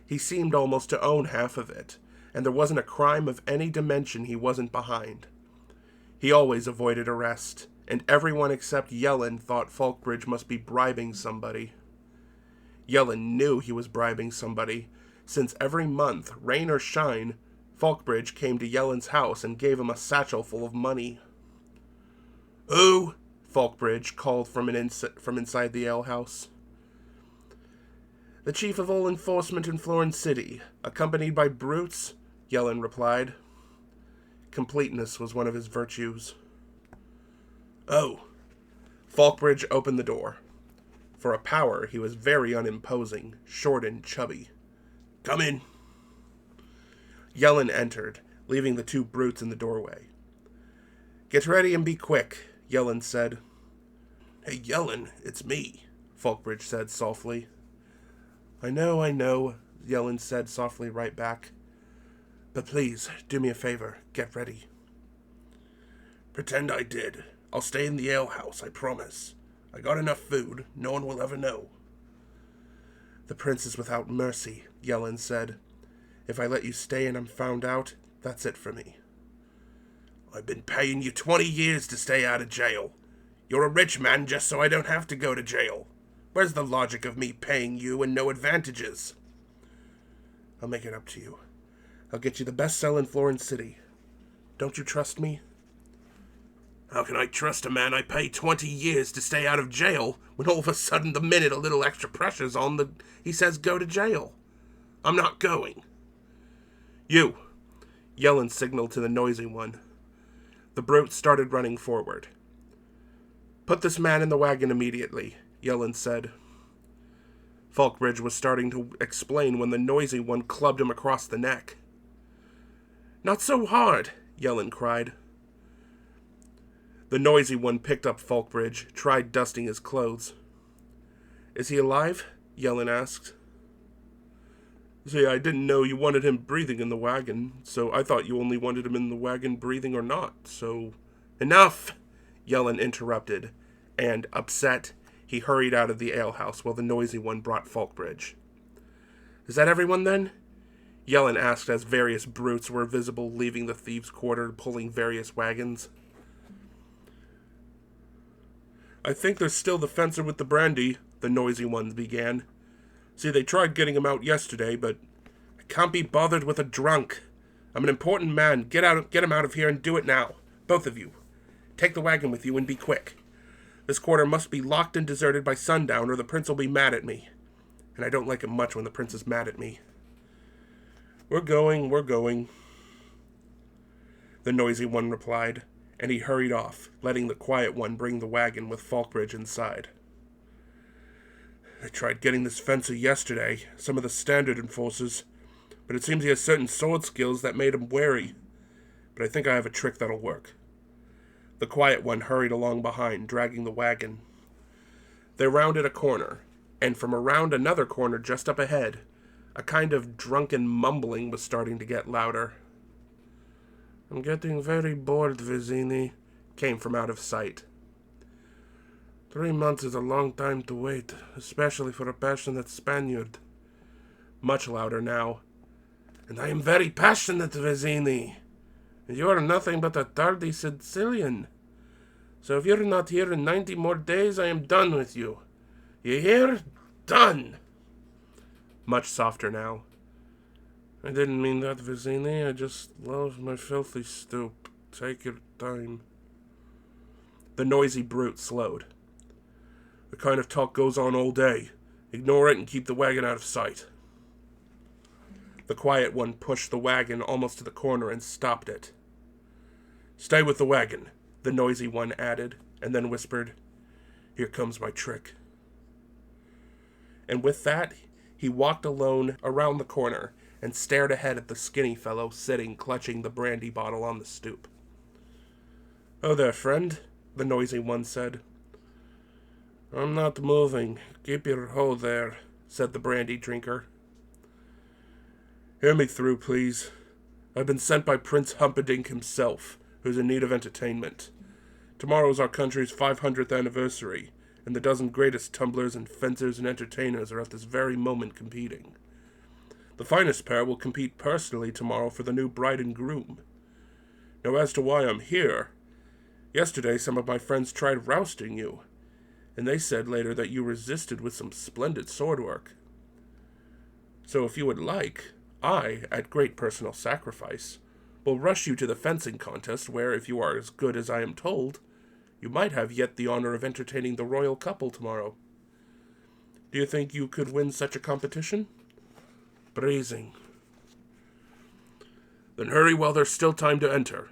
He seemed almost to own half of it, and there wasn't a crime of any dimension he wasn't behind. He always avoided arrest, and everyone except Yellen thought Falkbridge must be bribing somebody. Yellen knew he was bribing somebody, since every month, rain or shine, Falkbridge came to Yellen's house and gave him a satchel full of money. "Who?" Falkbridge called from inside the alehouse. "The chief of all enforcement in Florence City, accompanied by brutes," Yellen replied. Completeness was one of his virtues. "Oh." Falkbridge opened the door. For a power, he was very unimposing, short and chubby. "Come in." Yellen entered, leaving the 2 brutes in the doorway. "Get ready and be quick," Yellen said. "Hey, Yellen, it's me," Falkbridge said softly. I know, Yellen said softly right back. "But please, do me a favor, get ready." "Pretend I did. I'll stay in the alehouse, I promise. I got enough food, no one will ever know." "The prince is without mercy," Yellen said. "If I let you stay and I'm found out, that's it for me." "I've been paying you 20 years to stay out of jail. You're a rich man just so I don't have to go to jail. Where's the logic of me paying you and no advantages?" "I'll make it up to you. I'll get you the best cell in Florence City. Don't you trust me?" "How can I trust a man I pay 20 years to stay out of jail when all of a sudden the minute a little extra pressure's on, he says go to jail? I'm not going." "You!" Yellen signaled to the noisy one. The brute started running forward. "Put this man in the wagon immediately," Yellen said. Falkbridge was starting to explain when the noisy one clubbed him across the neck. "Not so hard!" Yellen cried. The noisy one picked up Falkbridge, tried dusting his clothes. "Is he alive?" Yellen asked. "See, I didn't know you wanted him breathing in the wagon, so I thought you only wanted him in the wagon breathing or not, so—" "Enough!" Yellen interrupted, and, upset, he hurried out of the alehouse while the noisy one brought Falkbridge. "Is that everyone, then?" Yellen asked as various brutes were visible leaving the thieves' quarter pulling various wagons. "I think there's still the fencer with the brandy," the noisy one began. "See, they tried getting him out yesterday, but I can't be bothered with a drunk. I'm an important man. Get him out of here and do it now. Both of you. Take the wagon with you and be quick. This quarter must be locked and deserted by sundown or the prince will be mad at me. And I don't like it much when the prince is mad at me." We're going. The noisy one replied, and he hurried off, letting the quiet one bring the wagon with Falkbridge inside. "I tried getting this fencer yesterday, some of the standard enforcers, but it seems he has certain sword skills that made him wary. But I think I have a trick that'll work." The quiet one hurried along behind, dragging the wagon. They rounded a corner, and from around another corner just up ahead, a kind of drunken mumbling was starting to get louder. "I'm getting very bored, Vizzini," came from out of sight. 3 months is a long time to wait, especially for a passionate Spaniard. Much louder now. "And I am very passionate, Vizzini. And you are nothing but a tardy Sicilian. So if you're not here in 90 more days, I am done with you. You hear? Done!" Much softer now. "I didn't mean that, Vizzini. I just love my filthy stoop. Take your time." The noisy brute slowed. "The kind of talk goes on all day. Ignore it and keep the wagon out of sight." The quiet one pushed the wagon almost to the corner and stopped it. "Stay with the wagon," the noisy one added, and then whispered, "Here comes my trick." And with that, he walked alone around the corner and stared ahead at the skinny fellow sitting clutching the brandy bottle on the stoop. "Oh there, friend," the noisy one said. "I'm not moving. Keep your hold there," said the brandy drinker. "Hear me through, please. I've been sent by Prince Humperdinck himself, who's in need of entertainment. Tomorrow's our country's 500th anniversary, and the dozen greatest tumblers and fencers and entertainers are at this very moment competing. The finest pair will compete personally tomorrow for the new bride and groom. Now, as to why I'm here, yesterday some of my friends tried rousting you, and they said later that you resisted with some splendid sword work. So if you would like, I, at great personal sacrifice, will rush you to the fencing contest where, if you are as good as I am told, you might have yet the honor of entertaining the royal couple tomorrow. Do you think you could win such a competition?" "Breezing." "Then hurry while there's still time to enter."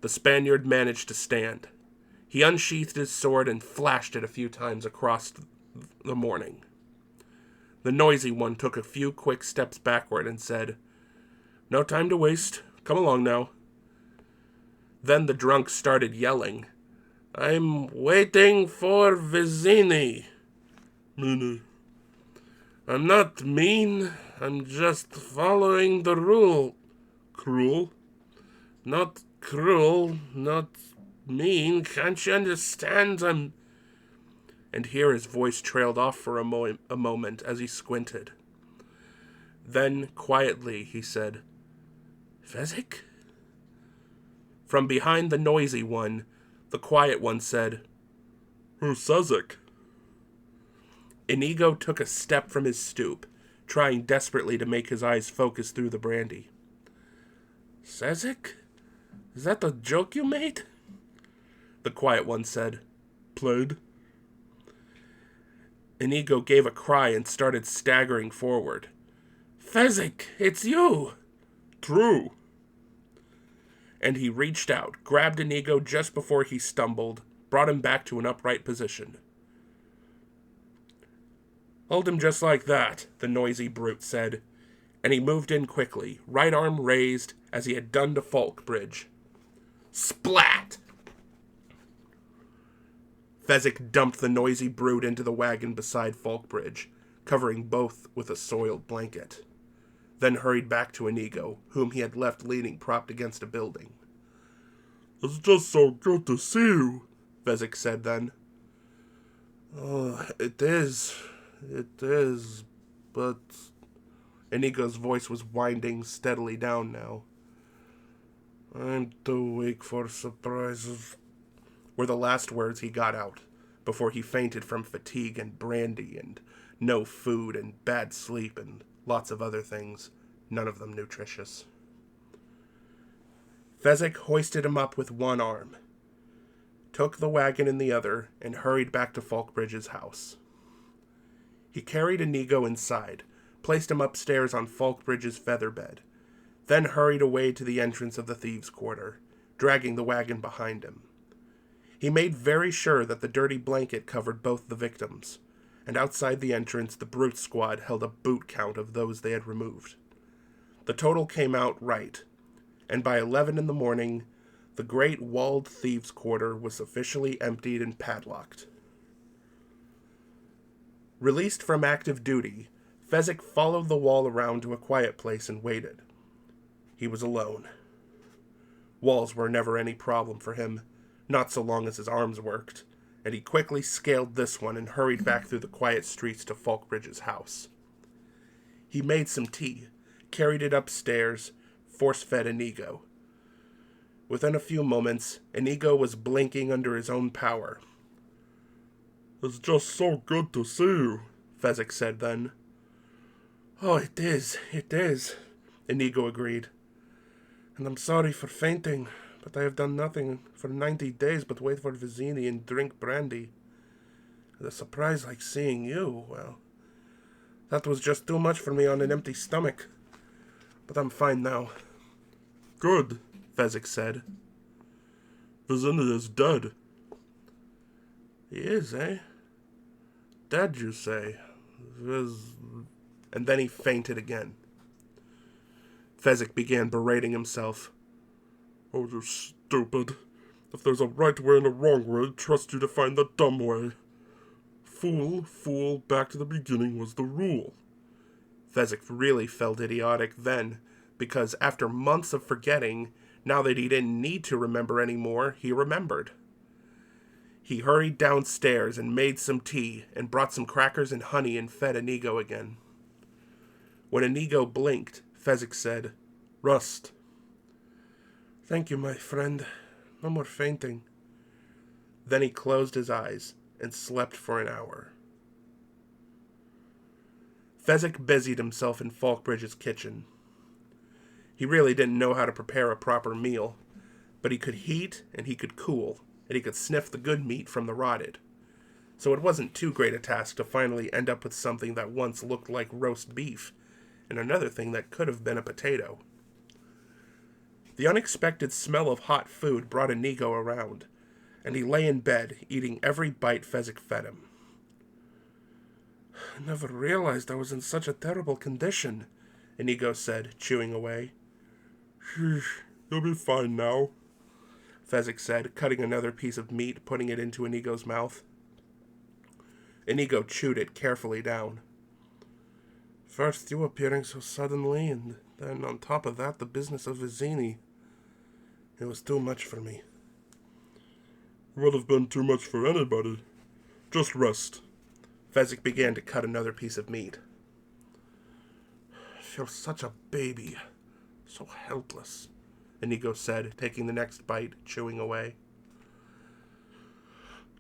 The Spaniard managed to stand. He unsheathed his sword and flashed it a few times across the morning. The noisy one took a few quick steps backward and said, "No time to waste. Come along now." Then the drunk started yelling, "I'm waiting for Vizzini." "Meanie." "I'm not mean. I'm just following the rule." "Cruel?" "Not cruel, not mean. Can't you understand? And here his voice trailed off for a moment as he squinted. Then, quietly, he said, "Fezzik?" From behind the noisy one, the quiet one said, "Who's Fezzik?" Inigo took a step from his stoop, trying desperately to make his eyes focus through the brandy. "Fezzik? Is that the joke you made?" The quiet one said, "Played." Inigo gave a cry and started staggering forward. "Fezzik, it's you!" "True." And he reached out, grabbed Inigo just before he stumbled, brought him back to an upright position. "Hold him just like that," the noisy brute said, and he moved in quickly, right arm raised, as he had done to Falkbridge. Splat! Fezzik dumped the noisy brute into the wagon beside Falkbridge, covering both with a soiled blanket, then hurried back to Inigo, whom he had left leaning propped against a building. "It's just so good to see you," Fezzik said then. "Oh, it is, but..." Inigo's voice was winding steadily down now. "I'm too weak for surprises," were the last words he got out, before he fainted from fatigue and brandy and no food and bad sleep and lots of other things, none of them nutritious. Fezzik hoisted him up with one arm, took the wagon in the other, and hurried back to Falkbridge's house. He carried Inigo inside, placed him upstairs on Falkbridge's feather bed, then hurried away to the entrance of the thieves' quarter, dragging the wagon behind him. He made very sure that the dirty blanket covered both the victims, and outside the entrance the brute squad held a boot count of those they had removed. The total came out right, and by 11 in the morning, the great walled thieves' quarter was officially emptied and padlocked. Released from active duty, Fezzik followed the wall around to a quiet place and waited. He was alone. Walls were never any problem for him, not so long as his arms worked, and he quickly scaled this one and hurried back through the quiet streets to Falkbridge's house. He made some tea, carried it upstairs, force-fed Inigo. Within a few moments, Inigo was blinking under his own power. "It's just so good to see you," Fezzik said then. "Oh, it is, Inigo agreed. "And I'm sorry for fainting, but I have done nothing for 90 days but wait for Vizzini and drink brandy. And a surprise like seeing you, well, that was just too much for me on an empty stomach. But I'm fine now." "Good," Fezzik said. "Vizzini is dead." "He is, eh?" dead, you say? And then he fainted again. Fezzik began berating himself. Oh, you stupid. If there's a right way and a wrong way, trust you to find the dumb way. Fool, back to the beginning was the rule. Fezzik really felt idiotic then, because after months of forgetting, now that he didn't need to remember anymore, he remembered. He hurried downstairs and made some tea and brought some crackers and honey and fed Inigo again. When Inigo blinked, Fezzik said, "Rust." "Thank you, my friend. No more fainting." Then he closed his eyes and slept for an hour. Fezzik busied himself in Falkbridge's kitchen. He really didn't know how to prepare a proper meal, but he could heat and he could cool, and he could sniff the good meat from the rotted. So it wasn't too great a task to finally end up with something that once looked like roast beef, and another thing that could have been a potato. The unexpected smell of hot food brought Inigo around, and he lay in bed, eating every bite Fezzik fed him. "I never realized I was in such a terrible condition," Inigo said, chewing away. "You'll be fine now," Fezzik said, cutting another piece of meat, putting it into Inigo's mouth. Inigo chewed it carefully down. "First you appearing so suddenly, and then on top of that the business of Vizzini. It was too much for me." "Would have been too much for anybody. Just rest." Fezzik began to cut another piece of meat. "I feel such a baby. So helpless," Inigo said, taking the next bite, chewing away.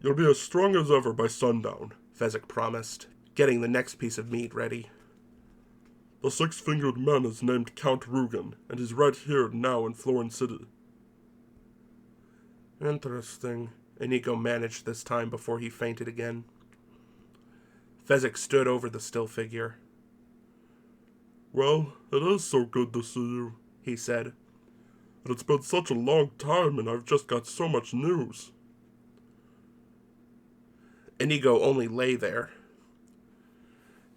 "You'll be as strong as ever by sundown," Fezzik promised, getting the next piece of meat ready. "The six-fingered man is named Count Rugen, and he's right here now in Florence City." "Interesting," Inigo managed this time before he fainted again. Fezzik stood over the still figure. "Well, it is so good to see you," he said. "And it's been such a long time, and I've just got so much news." Inigo only lay there.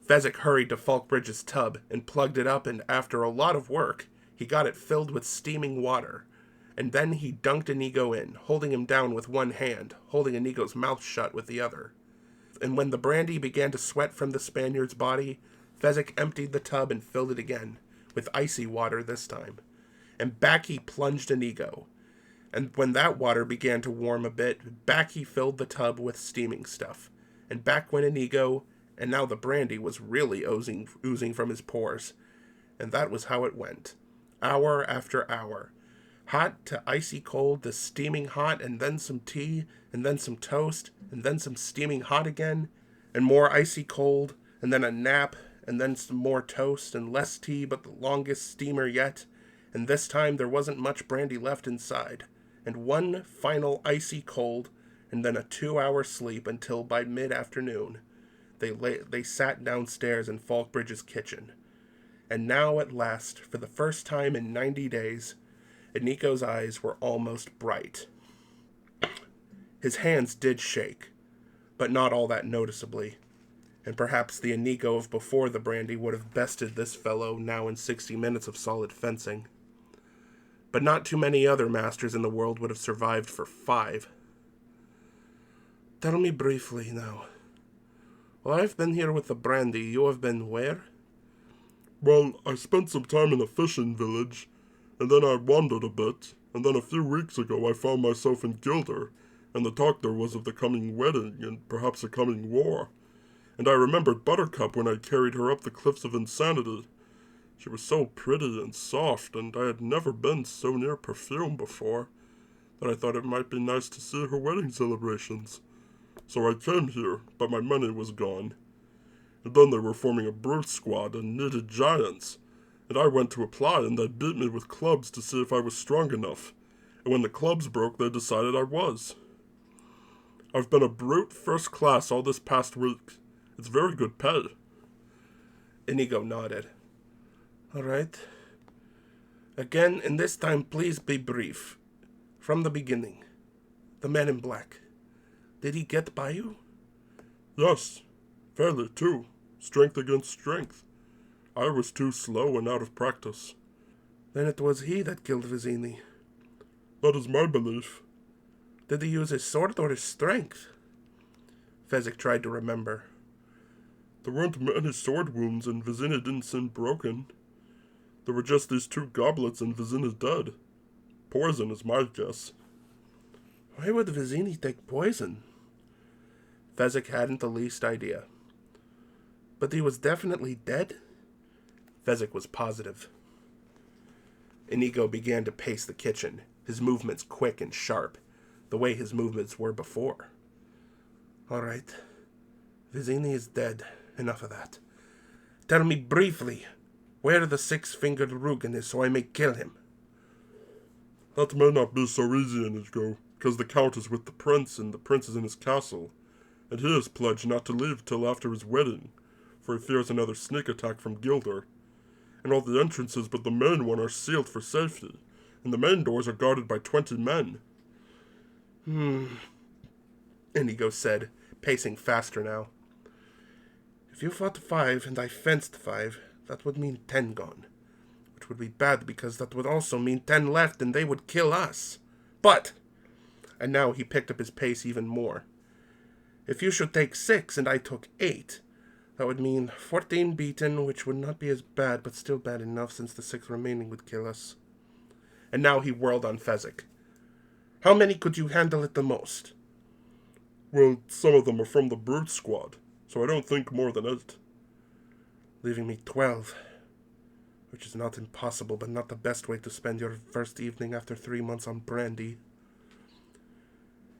Fezzik hurried to Falkbridge's tub and plugged it up, and after a lot of work, he got it filled with steaming water. And then he dunked Inigo in, holding him down with one hand, holding Inigo's mouth shut with the other. And when the brandy began to sweat from the Spaniard's body, Fezzik emptied the tub and filled it again, with icy water this time. And back he plunged Inigo. And when that water began to warm a bit, back he filled the tub with steaming stuff. And back went Inigo, and now the brandy was really oozing from his pores. And that was how it went. Hour after hour. Hot to icy cold to steaming hot, and then some tea, and then some toast, and then some steaming hot again, and more icy cold, and then a nap, and then some more toast, and less tea, but the longest steamer yet, and this time there wasn't much brandy left inside, and one final icy cold, and then a 2-hour sleep until by mid-afternoon they sat downstairs in Falkbridge's kitchen. And now at last, for the first time in 90 days, Inigo's eyes were almost bright. His hands did shake, but not all that noticeably, and perhaps the Inigo of before the brandy would have bested this fellow now in 60 minutes of solid fencing. But not too many other masters in the world would have survived for 5. "Tell me briefly now. While I've been here with the brandy, you have been where?" "Well, I spent some time in a fishing village, and then I wandered a bit, and then a few weeks ago I found myself in Gilder, and the talk there was of the coming wedding, and perhaps a coming war. And I remembered Buttercup when I carried her up the cliffs of Insanity. She was so pretty and soft, and I had never been so near perfume before, that I thought it might be nice to see her wedding celebrations. So I came here, but my money was gone. And then they were forming a brute squad and needed giants, and I went to apply, and they beat me with clubs to see if I was strong enough, and when the clubs broke, they decided I was. I've been a brute first class all this past week. It's very good pay." Inigo nodded. "All right. Again, and this time please be brief. From the beginning. The man in black. Did he get by you?" "Yes. Fairly, too. Strength against strength. I was too slow and out of practice. Then it was he that killed Vizzini. That is my belief. Did he use his sword or his strength? Fezzik tried to remember. There weren't many sword wounds, and Vizzini didn't seem broken. There were just these 2 goblets, and Vizzini's dead. Poison is my guess. Why would Vizzini take poison? Fezzik hadn't the least idea. But he was definitely dead? Fezzik was positive. Inigo began to pace the kitchen, his movements quick and sharp, the way his movements were before. All right. Vizzini is dead. Enough of that. Tell me briefly where the 6-fingered Rugen is so I may kill him. That may not be so easy, Inigo, because the Count is with the Prince, and the Prince is in his castle, and he has pledged not to leave till after his wedding, for he fears another sneak attack from Gilder. And all the entrances but the main one are sealed for safety, and the main doors are guarded by 20 men. Inigo said, pacing faster now. If you fought 5 and I fenced 5, that would mean 10 gone. Which would be bad because that would also mean 10 left and they would kill us. But, and now he picked up his pace even more. If you should take 6 and I took 8, that would mean 14 beaten, which would not be as bad, but still bad enough since the 6 remaining would kill us. And now he whirled on Fezzik. How many could you handle at the most? Well, some of them are from the Brute Squad, so I don't think more than 8. Leaving me 12. Which is not impossible, but not the best way to spend your first evening after 3 months on brandy.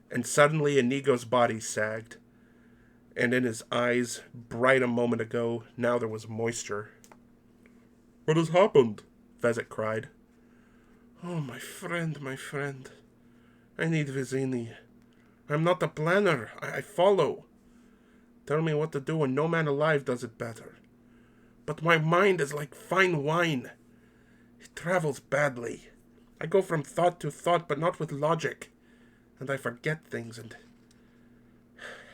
And suddenly Inigo's body sagged, and in his eyes, bright a moment ago, now there was moisture. What has happened? Fezzik cried. Oh, my friend. I need Vizzini. I'm not a planner. I follow. Tell me what to do, and no man alive does it better. But my mind is like fine wine. It travels badly. I go from thought to thought, but not with logic. And I forget things, and...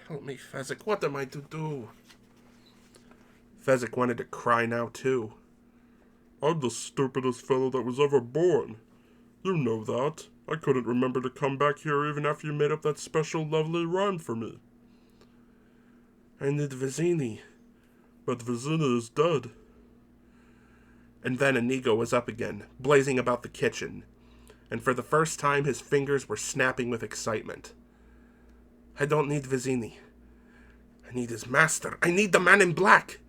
Help me, Fezzik. What am I to do? Fezzik wanted to cry now, too. I'm the stupidest fellow that was ever born. You know that. I couldn't remember to come back here even after you made up that special lovely rhyme for me. I need Vizzini. But Vizzini is dead. And then Inigo was up again, blazing about the kitchen, and for the first time his fingers were snapping with excitement. I don't need Vizzini. I need his master. I need the man in black.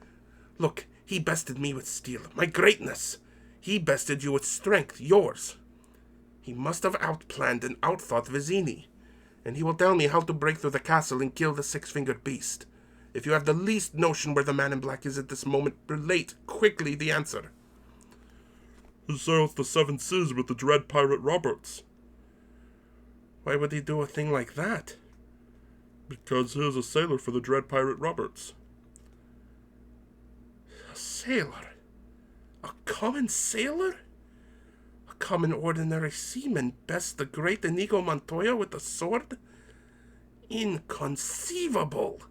Look, he bested me with steel, my greatness. He bested you with strength, yours. He must have outplanned and outthought Vizzini, and he will tell me how to break through the castle and kill the 6-fingered beast. If you have the least notion where the man in black is at this moment, relate quickly the answer. He sails the 7 seas with the dread pirate Roberts. Why would he do a thing like that? Because he is a sailor for the dread pirate Roberts. A sailor? A common sailor? A common ordinary seaman bests the great Inigo Montoya with a sword? Inconceivable!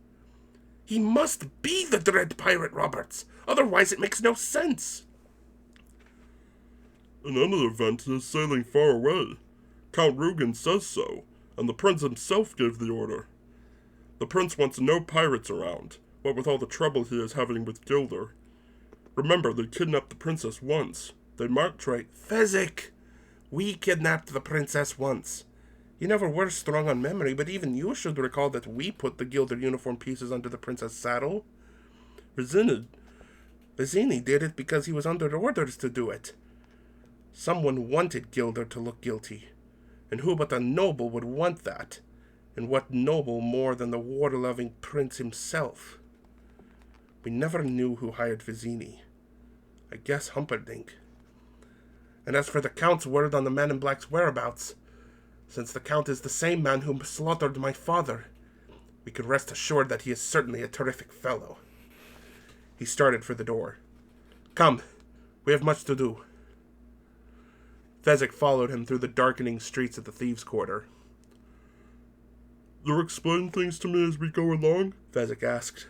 He must be the dread pirate Roberts, otherwise it makes no sense. In any event, he is sailing far away. Count Rugen says so, and the prince himself gave the order. The prince wants no pirates around, what with all the trouble he is having with Gilder. Remember, they kidnapped the princess once. They might try... Fezzik! We kidnapped the princess once. You never were strong on memory, but even you should recall that we put the Gilder uniform pieces under the princess' saddle. Vizzini did it because he was under orders to do it. Someone wanted Gilder to look guilty. And who but a noble would want that? And what noble more than the war-loving prince himself? We never knew who hired Vizzini. I guess Humperdinck. And as for the Count's word on the man in black's whereabouts, since the Count is the same man who slaughtered my father, we could rest assured that he is certainly a terrific fellow. He started for the door. Come, we have much to do. Fezzik followed him through the darkening streets of the thieves' quarter. You'll explain things to me as we go along? Fezzik asked.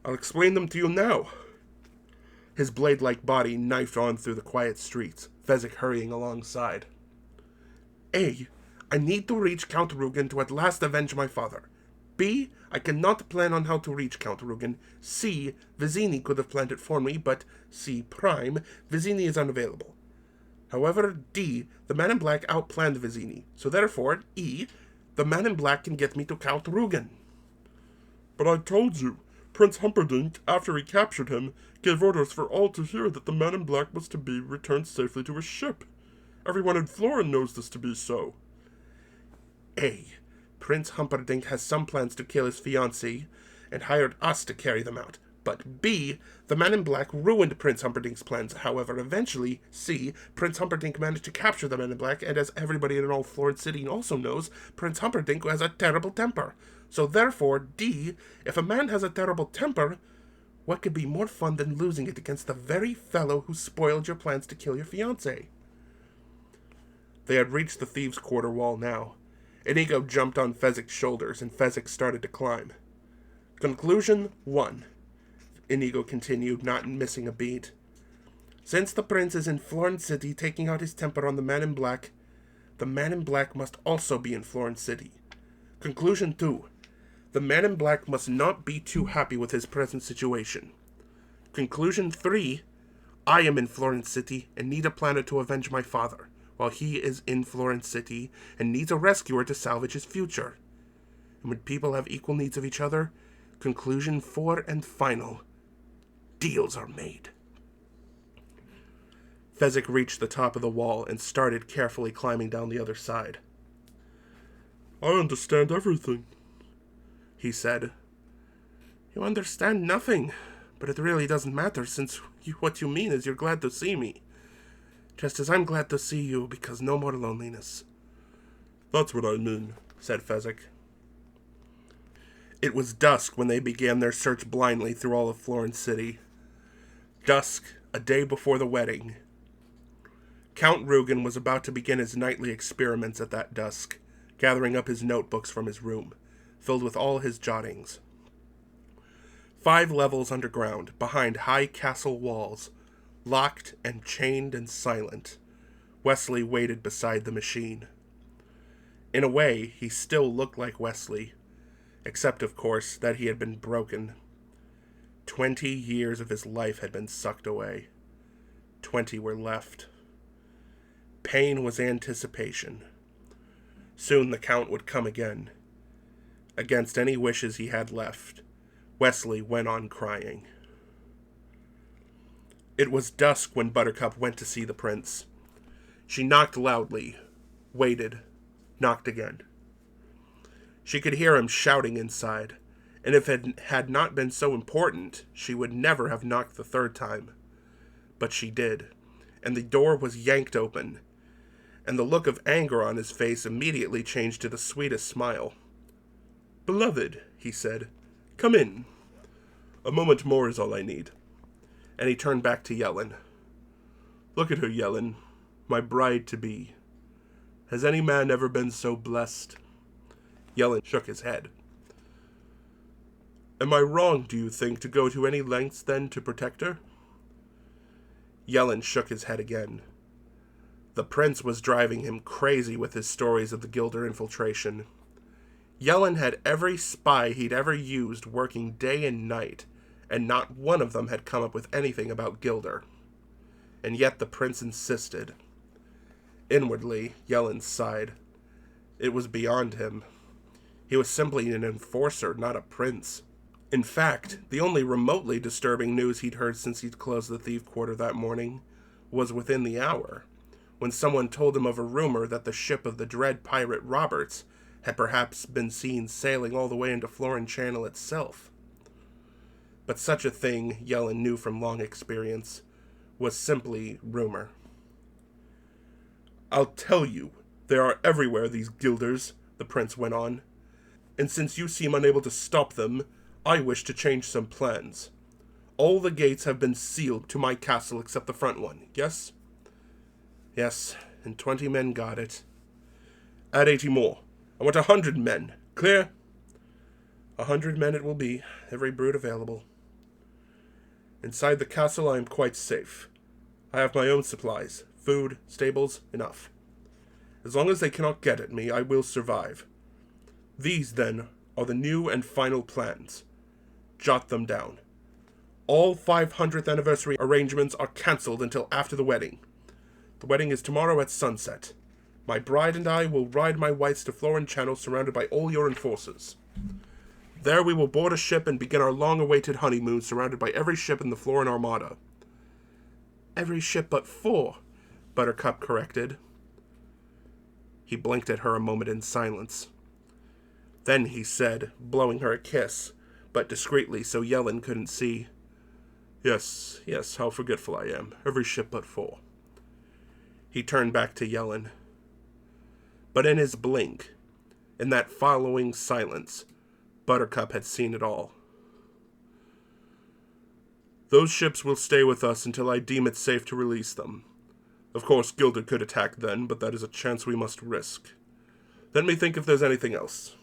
I'll explain them to you now. His blade-like body knifed on through the quiet streets, Fezzik hurrying alongside. A. I need to reach Count Rugen to at last avenge my father. B. I cannot plan on how to reach Count Rugen. C. Vizini could have planned it for me, but C. Prime. Vizini is unavailable. However, D. The Man in Black outplanned Vizini, so therefore, E. The Man in Black can get me to Count Rugen. But I told you, Prince Humperdinck, after he captured him, gave orders for all to hear that the Man in Black was to be returned safely to his ship. Everyone in Florin knows this to be so. A. Prince Humperdinck has some plans to kill his fiancée, and hired us to carry them out. But B. The Man in Black ruined Prince Humperdinck's plans. However, eventually, C. Prince Humperdinck managed to capture the Man in Black, and as everybody in all Florin City also knows, Prince Humperdinck has a terrible temper. So therefore, D. If a man has a terrible temper, what could be more fun than losing it against the very fellow who spoiled your plans to kill your fiancée? They had reached the thieves' quarter wall now. Inigo jumped on Fezzik's shoulders, and Fezzik started to climb. Conclusion 1. Inigo continued, not missing a beat. Since the prince is in Florin City taking out his temper on the Man in Black, the Man in Black must also be in Florin City. Conclusion 2. The Man in Black must not be too happy with his present situation. Conclusion 3. I am in Florin City and need a planner to avenge my father, while he is in Florin City and needs a rescuer to salvage his future. And when people have equal needs of each other, conclusion 4 and final, deals are made. Fezzik reached the top of the wall and started carefully climbing down the other side. I understand everything, he said. You understand nothing, but it really doesn't matter, since what you mean is you're glad to see me. Just as I'm glad to see you, because no more loneliness. That's what I mean, said Fezzik. It was dusk when they began their search blindly through all of Florin City. Dusk, a day before the wedding. Count Rugen was about to begin his nightly experiments at that dusk, gathering up his notebooks from his room, filled with all his jottings. 5 levels underground, behind high castle walls, locked and chained and silent, Westley waited beside the machine. In a way, he still looked like Westley, except, of course, that he had been broken. 20 years of his life had been sucked away. 20 were left. Pain was anticipation. Soon the Count would come again. Against any wishes he had left, Westley went on crying. It was dusk when Buttercup went to see the prince. She knocked loudly, waited, knocked again. She could hear him shouting inside, and if it had not been so important, she would never have knocked the 3rd time. But she did, and the door was yanked open, and the look of anger on his face immediately changed to the sweetest smile. "Beloved," he said, "come in. A moment more is all I need." And he turned back to Yellen. "Look at her, Yellen, my bride-to-be. Has any man ever been so blessed?" Yellen shook his head. "Am I wrong, do you think, to go to any lengths, then, to protect her?" Yellen shook his head again. The prince was driving him crazy with his stories of the Gilder infiltration. Yellen had every spy he'd ever used working day and night, and not one of them had come up with anything about Gilder. And yet the prince insisted. Inwardly, Yellen sighed. It was beyond him. He was simply an enforcer, not a prince. In fact, the only remotely disturbing news he'd heard since he'd closed the thief quarter that morning was within the hour, when someone told him of a rumor that the ship of the dread pirate Roberts had perhaps been seen sailing all the way into Florin Channel itself. But such a thing, Yellen knew from long experience, was simply rumor. "I'll tell you, they are everywhere, these Gilders," the prince went on. "And since you seem unable to stop them, I wish to change some plans. All the gates have been sealed to my castle except the front one, yes?" "Yes, and 20 men got it." "Add 80 more. I want 100 men. Clear?" 100 men it will be, every brute available." Inside the castle I am quite safe. I have my own supplies, food, stables, enough. As long as they cannot get at me, I will survive. These, then, are the new and final plans. Jot them down. All 500th anniversary arrangements are cancelled until after the wedding. The wedding is tomorrow at sunset. My bride and I will ride my whites to Florin Channel surrounded by all your enforcers. There we will board a ship and begin our long-awaited honeymoon surrounded by every ship in the Florin Armada. Every ship but 4, Buttercup corrected. He blinked at her a moment in silence. Then he said, blowing her a kiss, but discreetly so Yellen couldn't see, Yes, how forgetful I am. Every ship but 4. He turned back to Yellen. But in his blink, in that following silence, Buttercup had seen it all. Those ships will stay with us until I deem it safe to release them. Of course, Gilder could attack then, but that is a chance we must risk. Let me think if there's anything else.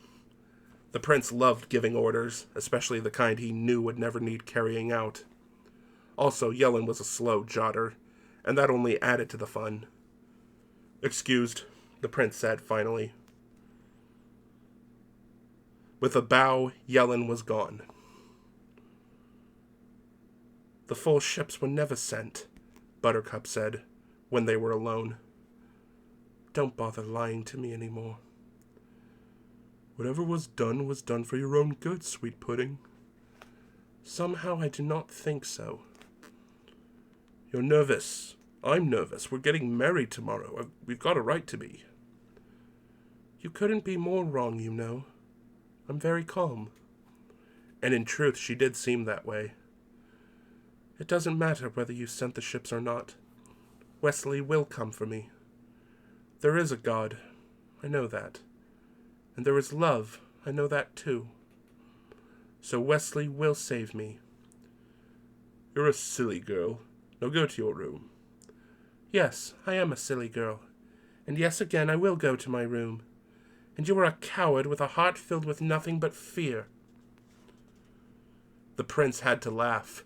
The prince loved giving orders, especially the kind he knew would never need carrying out. Also, Yellen was a slow jotter, and that only added to the fun. Excused, the prince said finally. With a bow, Yellen was gone. The full ships were never sent, Buttercup said, when they were alone. Don't bother lying to me anymore. Whatever was done for your own good, sweet pudding. Somehow I do not think so. You're nervous. I'm nervous. We're getting married tomorrow. We've got a right to be. You couldn't be more wrong, you know. I'm very calm. And in truth, she did seem that way. It doesn't matter whether you sent the ships or not. Westley will come for me. There is a God. I know that. And there is love. I know that too. So Westley will save me. You're a silly girl. Now go to your room. Yes, I am a silly girl. And yes, again, I will go to my room. And you are a coward with a heart filled with nothing but fear. The prince had to laugh.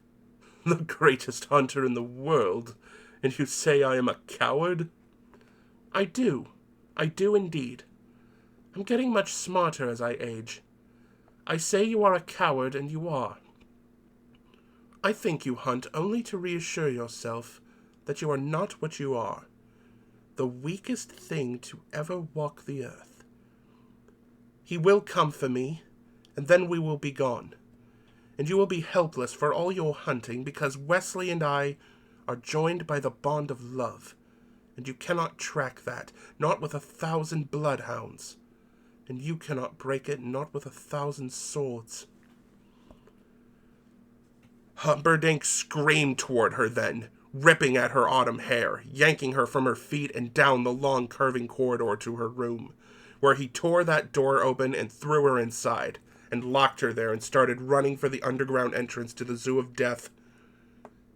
The greatest hunter in the world, and you say I am a coward? I do indeed. I'm getting much smarter as I age. I say you are a coward, and you are. I think you hunt only to reassure yourself that you are not what you are, the weakest thing to ever walk the earth. He will come for me, and then we will be gone, and you will be helpless for all your hunting because Westley and I are joined by the bond of love, and you cannot track that, not with 1,000 bloodhounds, and you cannot break it, not with 1,000 swords. Humperdinck screamed toward her then, ripping at her autumn hair, yanking her from her feet and down the long curving corridor to her room, where he tore that door open and threw her inside, and locked her there and started running for the underground entrance to the Zoo of Death.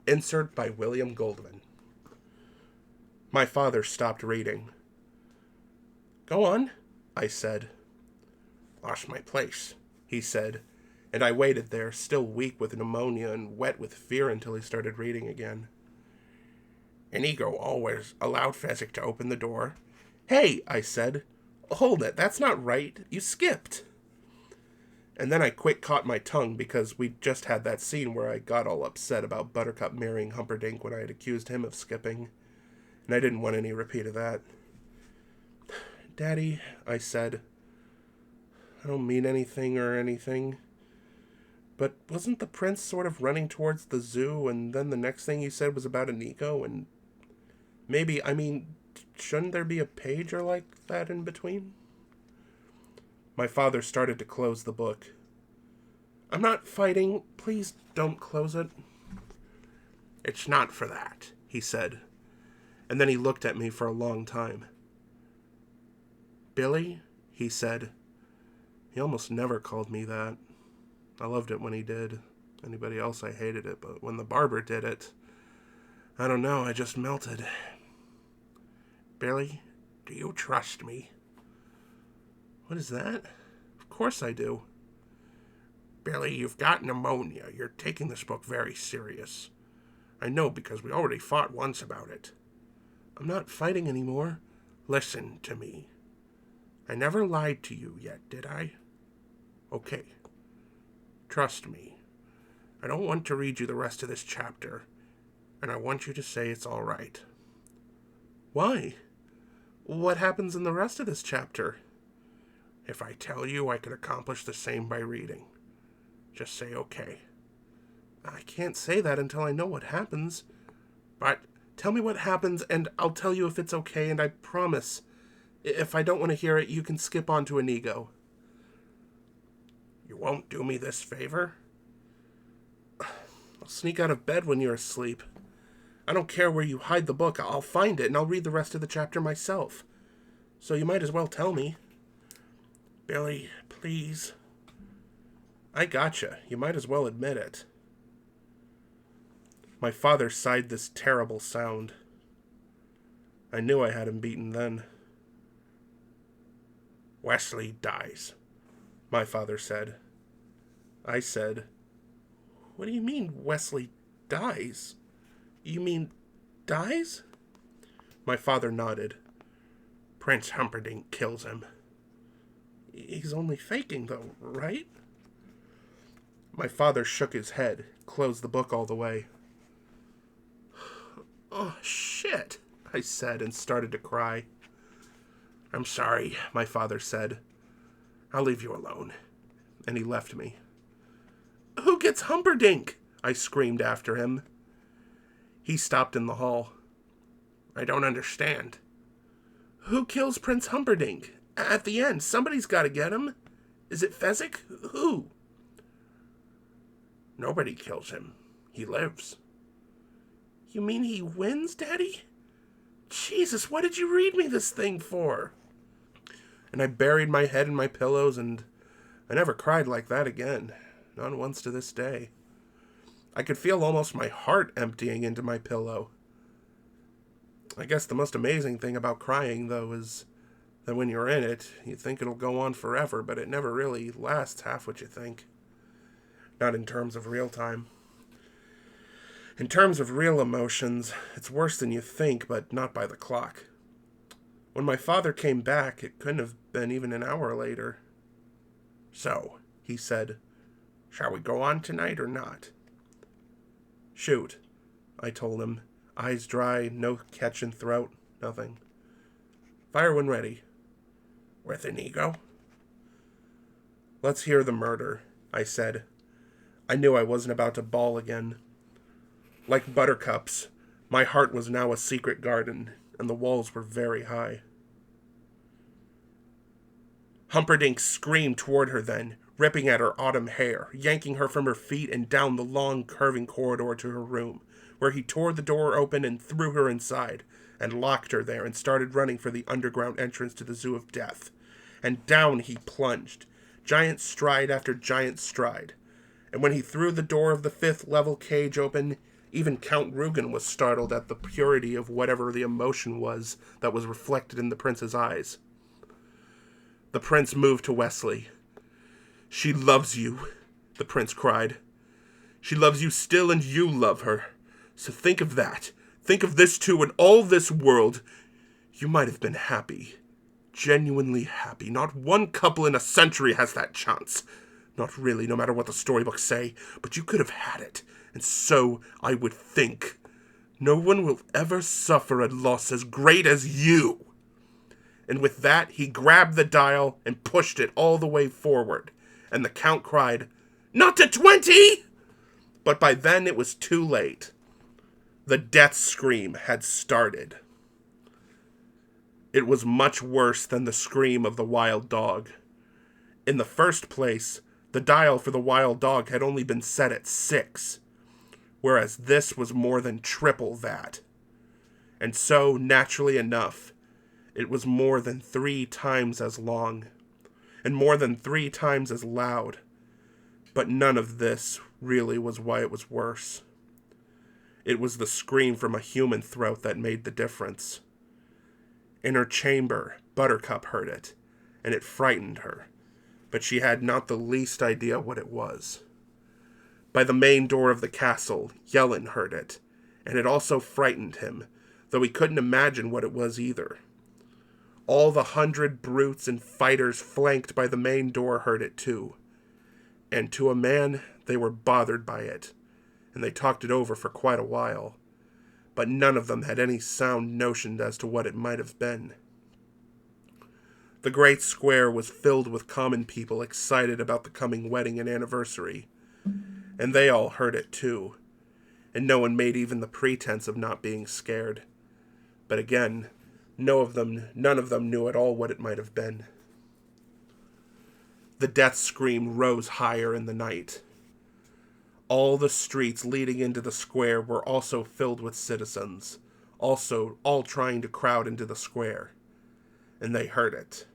Insert by William Goldman. My father stopped reading. Go on, I said. Lost my place, he said, and I waited there, still weak with pneumonia and wet with fear until he started reading again. Inigo always allowed Fezzik to open the door. Hey, I said. Hold it, that's not right. You skipped. And then I quick caught my tongue because we'd just had that scene where I got all upset about Buttercup marrying Humperdinck when I had accused him of skipping. And I didn't want any repeat of that. Daddy, I said, I don't mean anything or anything. But wasn't the prince sort of running towards the zoo, and then the next thing you said was about Inigo, and maybe, shouldn't there be a page or like that in between? My father started to close the book. I'm not fighting. Please don't close it. It's not for that, he said. And then he looked at me for a long time. Billy, he said. He almost never called me that. I loved it when he did. Anybody else, I hated it. But when the barber did it, I don't know, I just melted. Billy, do you trust me? What is that? Of course I do. Billy, you've got pneumonia. You're taking this book very serious. I know because we already fought once about it. I'm not fighting anymore. Listen to me. I never lied to you yet, did I? Okay. Trust me. I don't want to read you the rest of this chapter, and I want you to say it's all right. Why? What happens in the rest of this chapter? If I tell you, I could accomplish the same by reading. Just say okay. I can't say that until I know what happens. But tell me what happens, and I'll tell you if it's okay, and I promise, if I don't want to hear it, you can skip on to Inigo. You won't do me this favor? I'll sneak out of bed when you're asleep. I don't care where you hide the book. I'll find it, and I'll read the rest of the chapter myself. So you might as well tell me. Billy, please. I gotcha. You might as well admit it. My father sighed this terrible sound. I knew I had him beaten then. Westley dies, my father said. I said, What do you mean Westley dies? You mean dies? My father nodded. Prince Humperdinck kills him. He's only faking, though, right? My father shook his head, closed the book all the way. Oh, shit, I said, and started to cry. I'm sorry, my father said. I'll leave you alone. And he left me. Who gets Humperdinck? I screamed after him. He stopped in the hall. I don't understand. Who kills Prince Humperdinck? At the end, somebody's got to get him. Is it Fezzik? Who? Nobody kills him. He lives. You mean he wins, Daddy? Jesus, what did you read me this thing for? And I buried my head in my pillows, and I never cried like that again. Not once to this day. I could feel almost my heart emptying into my pillow. I guess the most amazing thing about crying, though, is that when you're in it, you think it'll go on forever, but it never really lasts half what you think. Not in terms of real time. In terms of real emotions, it's worse than you think, but not by the clock. When my father came back, it couldn't have been even an hour later. So, he said, shall we go on tonight or not? Shoot, I told him, eyes dry, no catch in throat, nothing. Fire when ready. With Inigo? Let's hear the murder, I said. I knew I wasn't about to bawl again. Like Buttercup's, my heart was now a secret garden, and the walls were very high. Humperdinck screamed toward her then, ripping at her autumn hair, yanking her from her feet and down the long, curving corridor to her room, where he tore the door open and threw her inside, and locked her there and started running for the underground entrance to the Zoo of Death. And down he plunged, giant stride after giant stride. And when he threw the door of the 5th level cage open, even Count Rugen was startled at the purity of whatever the emotion was that was reflected in the prince's eyes. The prince moved to Westley. She loves you, the prince cried. She loves you still, and you love her. So think of that. Think of this too, in all this world. You might have been happy. Genuinely happy. Not one couple in a century has that chance. Not really, no matter what the storybooks say, but you could have had it. And so I would think. No one will ever suffer a loss as great as you. And with that, he grabbed the dial and pushed it all the way forward. And the Count cried, Not to 20! But by then it was too late. The death scream had started. It was much worse than the scream of the wild dog. In the first place, the dial for the wild dog had only been set at 6. Whereas this was more than triple that. And so, naturally enough, it was more than 3 times as long, and more than 3 times as loud. But none of this really was why it was worse. It was the scream from a human throat that made the difference. In her chamber, Buttercup heard it, and it frightened her. but she had not the least idea what it was. By the main door of the castle, Yellen heard it, and it also frightened him, though he couldn't imagine what it was either. All the 100 brutes and fighters flanked by the main door heard it too, and to a man they were bothered by it, and they talked it over for quite a while, but none of them had any sound notion as to what it might have been. The great square was filled with common people excited about the coming wedding and anniversary, and they all heard it too, and no one made even the pretense of not being scared. But again, none of them knew at all what it might have been. The death scream rose higher in the night. All the streets leading into the square were also filled with citizens, also all trying to crowd into the square, and they heard it.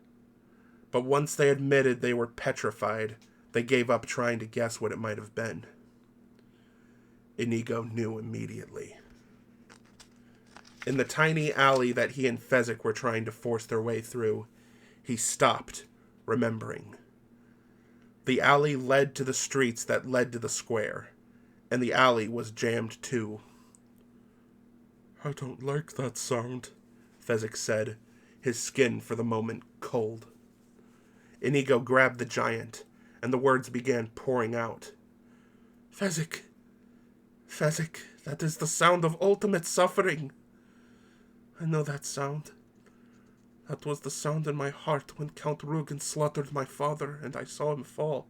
But once they admitted they were petrified, they gave up trying to guess what it might have been. Inigo knew immediately. In the tiny alley that he and Fezzik were trying to force their way through, he stopped, remembering. The alley led to the streets that led to the square, and the alley was jammed too. I don't like that sound, Fezzik said, his skin for the moment cold. Inigo grabbed the giant, and the words began pouring out. Fezzik, that is the sound of ultimate suffering. I know that sound. That was the sound in my heart when Count Rugen slaughtered my father and I saw him fall.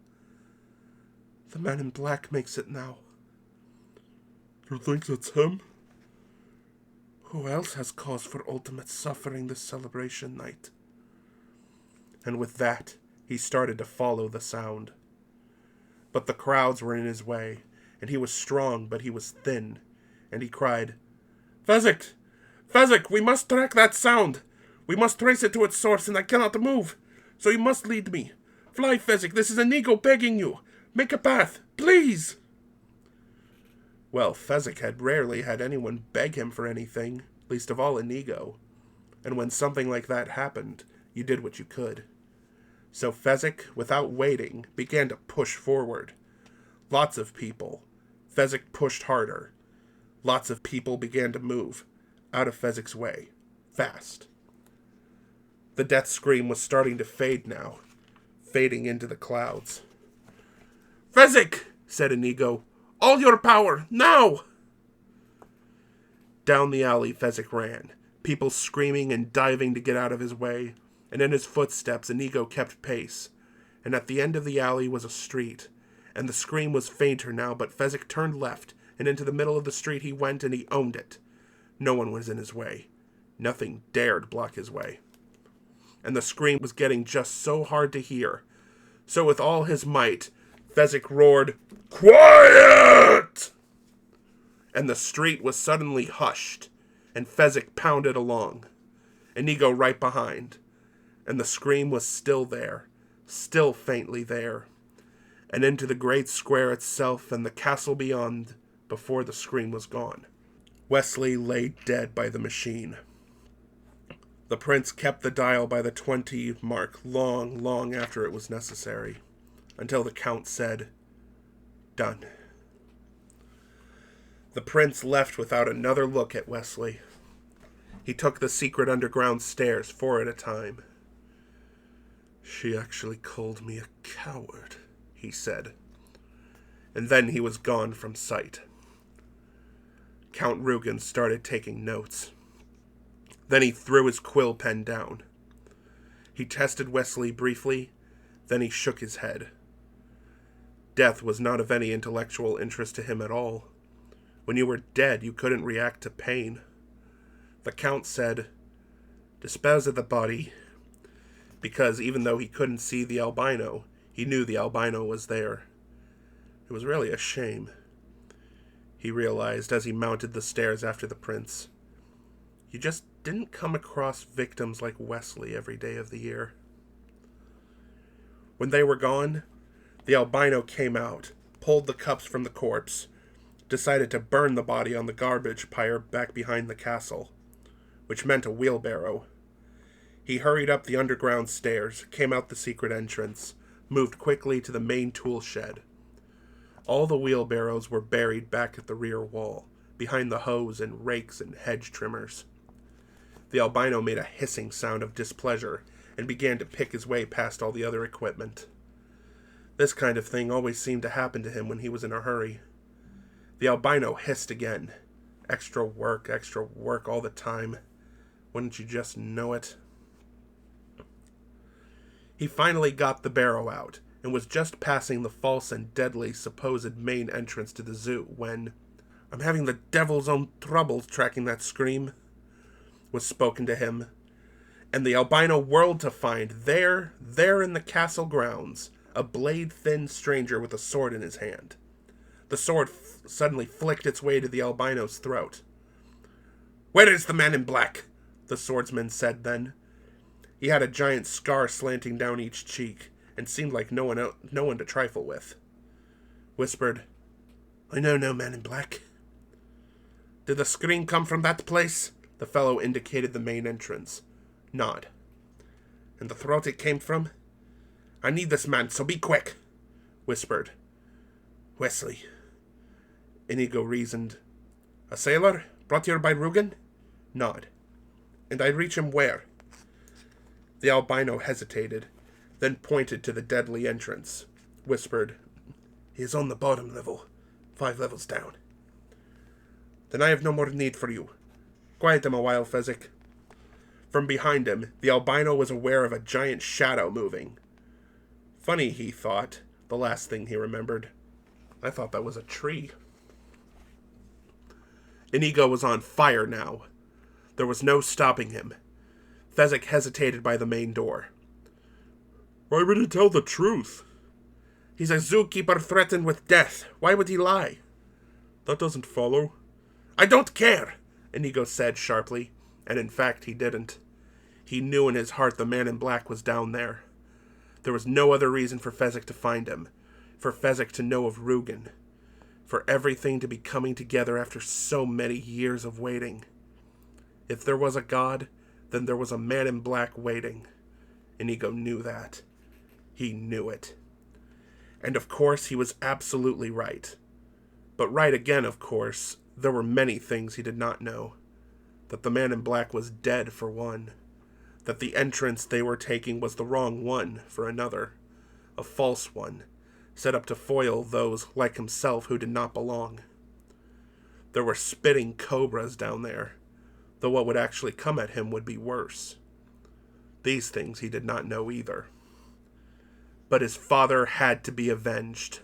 The man in black makes it now. You think it's him? Who else has cause for ultimate suffering this celebration night? And with that, he started to follow the sound. But the crowds were in his way, and he was strong, but he was thin, and he cried, Fezzik! Fezzik, we must track that sound! We must trace it to its source, and I cannot move, so you must lead me. Fly, Fezzik, this is Inigo begging you. Make a path, please! Well, Fezzik had rarely had anyone beg him for anything, least of all Inigo. And when something like that happened, you did what you could. So Fezzik, without waiting, began to push forward. Lots of people. Fezzik pushed harder. Lots of people began to move, out of Fezzik's way, fast. The death scream was starting to fade now, fading into the clouds. Fezzik, said Inigo, all your power, now! Down the alley Fezzik ran, people screaming and diving to get out of his way, and in his footsteps Inigo kept pace, and at the end of the alley was a street, and the scream was fainter now, but Fezzik turned left, and into the middle of the street he went, and he owned it. No one was in his way. Nothing dared block his way. And the scream was getting just so hard to hear. So with all his might, Fezzik roared, Quiet! And the street was suddenly hushed, and Fezzik pounded along, Inigo right behind. And the scream was still there, still faintly there, and into the great square itself and the castle beyond before the scream was gone. Westley lay dead by the machine. The prince kept the dial by the 20 mark long after it was necessary, until the count said, Done. The prince left without another look at Westley. He took the secret underground stairs 4 at a time. She actually called me a coward, he said. And then he was gone from sight. Count Rugen started taking notes. Then he threw his quill pen down. He tested Westley briefly, then he shook his head. Death was not of any intellectual interest to him at all. When you were dead, you couldn't react to pain. The count said, Dispose of the body, because even though he couldn't see the albino, he knew the albino was there. It was really a shame, he realized as he mounted the stairs after the prince. You just didn't come across victims like Westley every day of the year. When they were gone, the albino came out, pulled the cups from the corpse, decided to burn the body on the garbage pyre back behind the castle, which meant a wheelbarrow. He hurried up the underground stairs, came out the secret entrance, moved quickly to the main tool shed. All the wheelbarrows were buried back at the rear wall, behind the hoes and rakes and hedge trimmers. The albino made a hissing sound of displeasure and began to pick his way past all the other equipment. This kind of thing always seemed to happen to him when he was in a hurry. The albino hissed again. Extra work all the time. Wouldn't you just know it? He finally got the barrow out and was just passing the false and deadly supposed main entrance to the zoo when, "I'm having the devil's own troubles tracking that scream," was spoken to him, and the albino whirled to find there in the castle grounds, a blade-thin stranger with a sword in his hand. The sword suddenly flicked its way to the albino's throat. "Where is the man in black?" the swordsman said then. He had a giant scar slanting down each cheek, and seemed like no one to trifle with. Whispered, "I know no man in black." "Did the scream come from that place?" The fellow indicated the main entrance. Nod. "And the throat it came from?" "I need this man, so be quick." Whispered, "Westley." Inigo reasoned. "A sailor, brought here by Rugen?" Nod. "And I reach him where?" The albino hesitated, then pointed to the deadly entrance. Whispered, "He is on the bottom level, 5 levels down." "Then I have no more need for you. Quiet him a while, Fezzik." From behind him, the albino was aware of a giant shadow moving. Funny, he thought, the last thing he remembered. I thought that was a tree. Inigo was on fire now. There was no stopping him. Fezzik hesitated by the main door. Why would he tell the truth? "He's a zookeeper threatened with death. Why would he lie?" That doesn't follow. "I don't care," Inigo said sharply, and in fact he didn't. He knew in his heart the man in black was down there. There was no other reason for Fezzik to find him, for Fezzik to know of Rugen, for everything to be coming together after so many years of waiting. If there was a God, then there was a man in black waiting. Inigo knew that. He knew it. And of course he was absolutely right. But right again, of course, there were many things he did not know. That the man in black was dead, for one. That the entrance they were taking was the wrong one, for another. A false one, set up to foil those, like himself, who did not belong. There were spitting cobras down there, though what would actually come at him would be worse. These things he did not know either. But his father had to be avenged.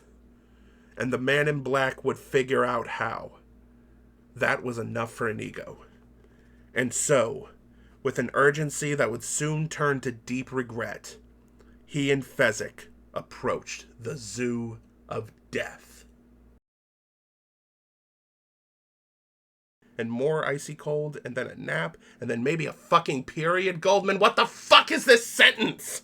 And the man in black would figure out how. That was enough for Inigo. And so, with an urgency that would soon turn to deep regret, he and Fezzik approached the Zoo of Death. And more icy cold, and then a nap, and then maybe a fucking period, Goldman. What the fuck is this sentence?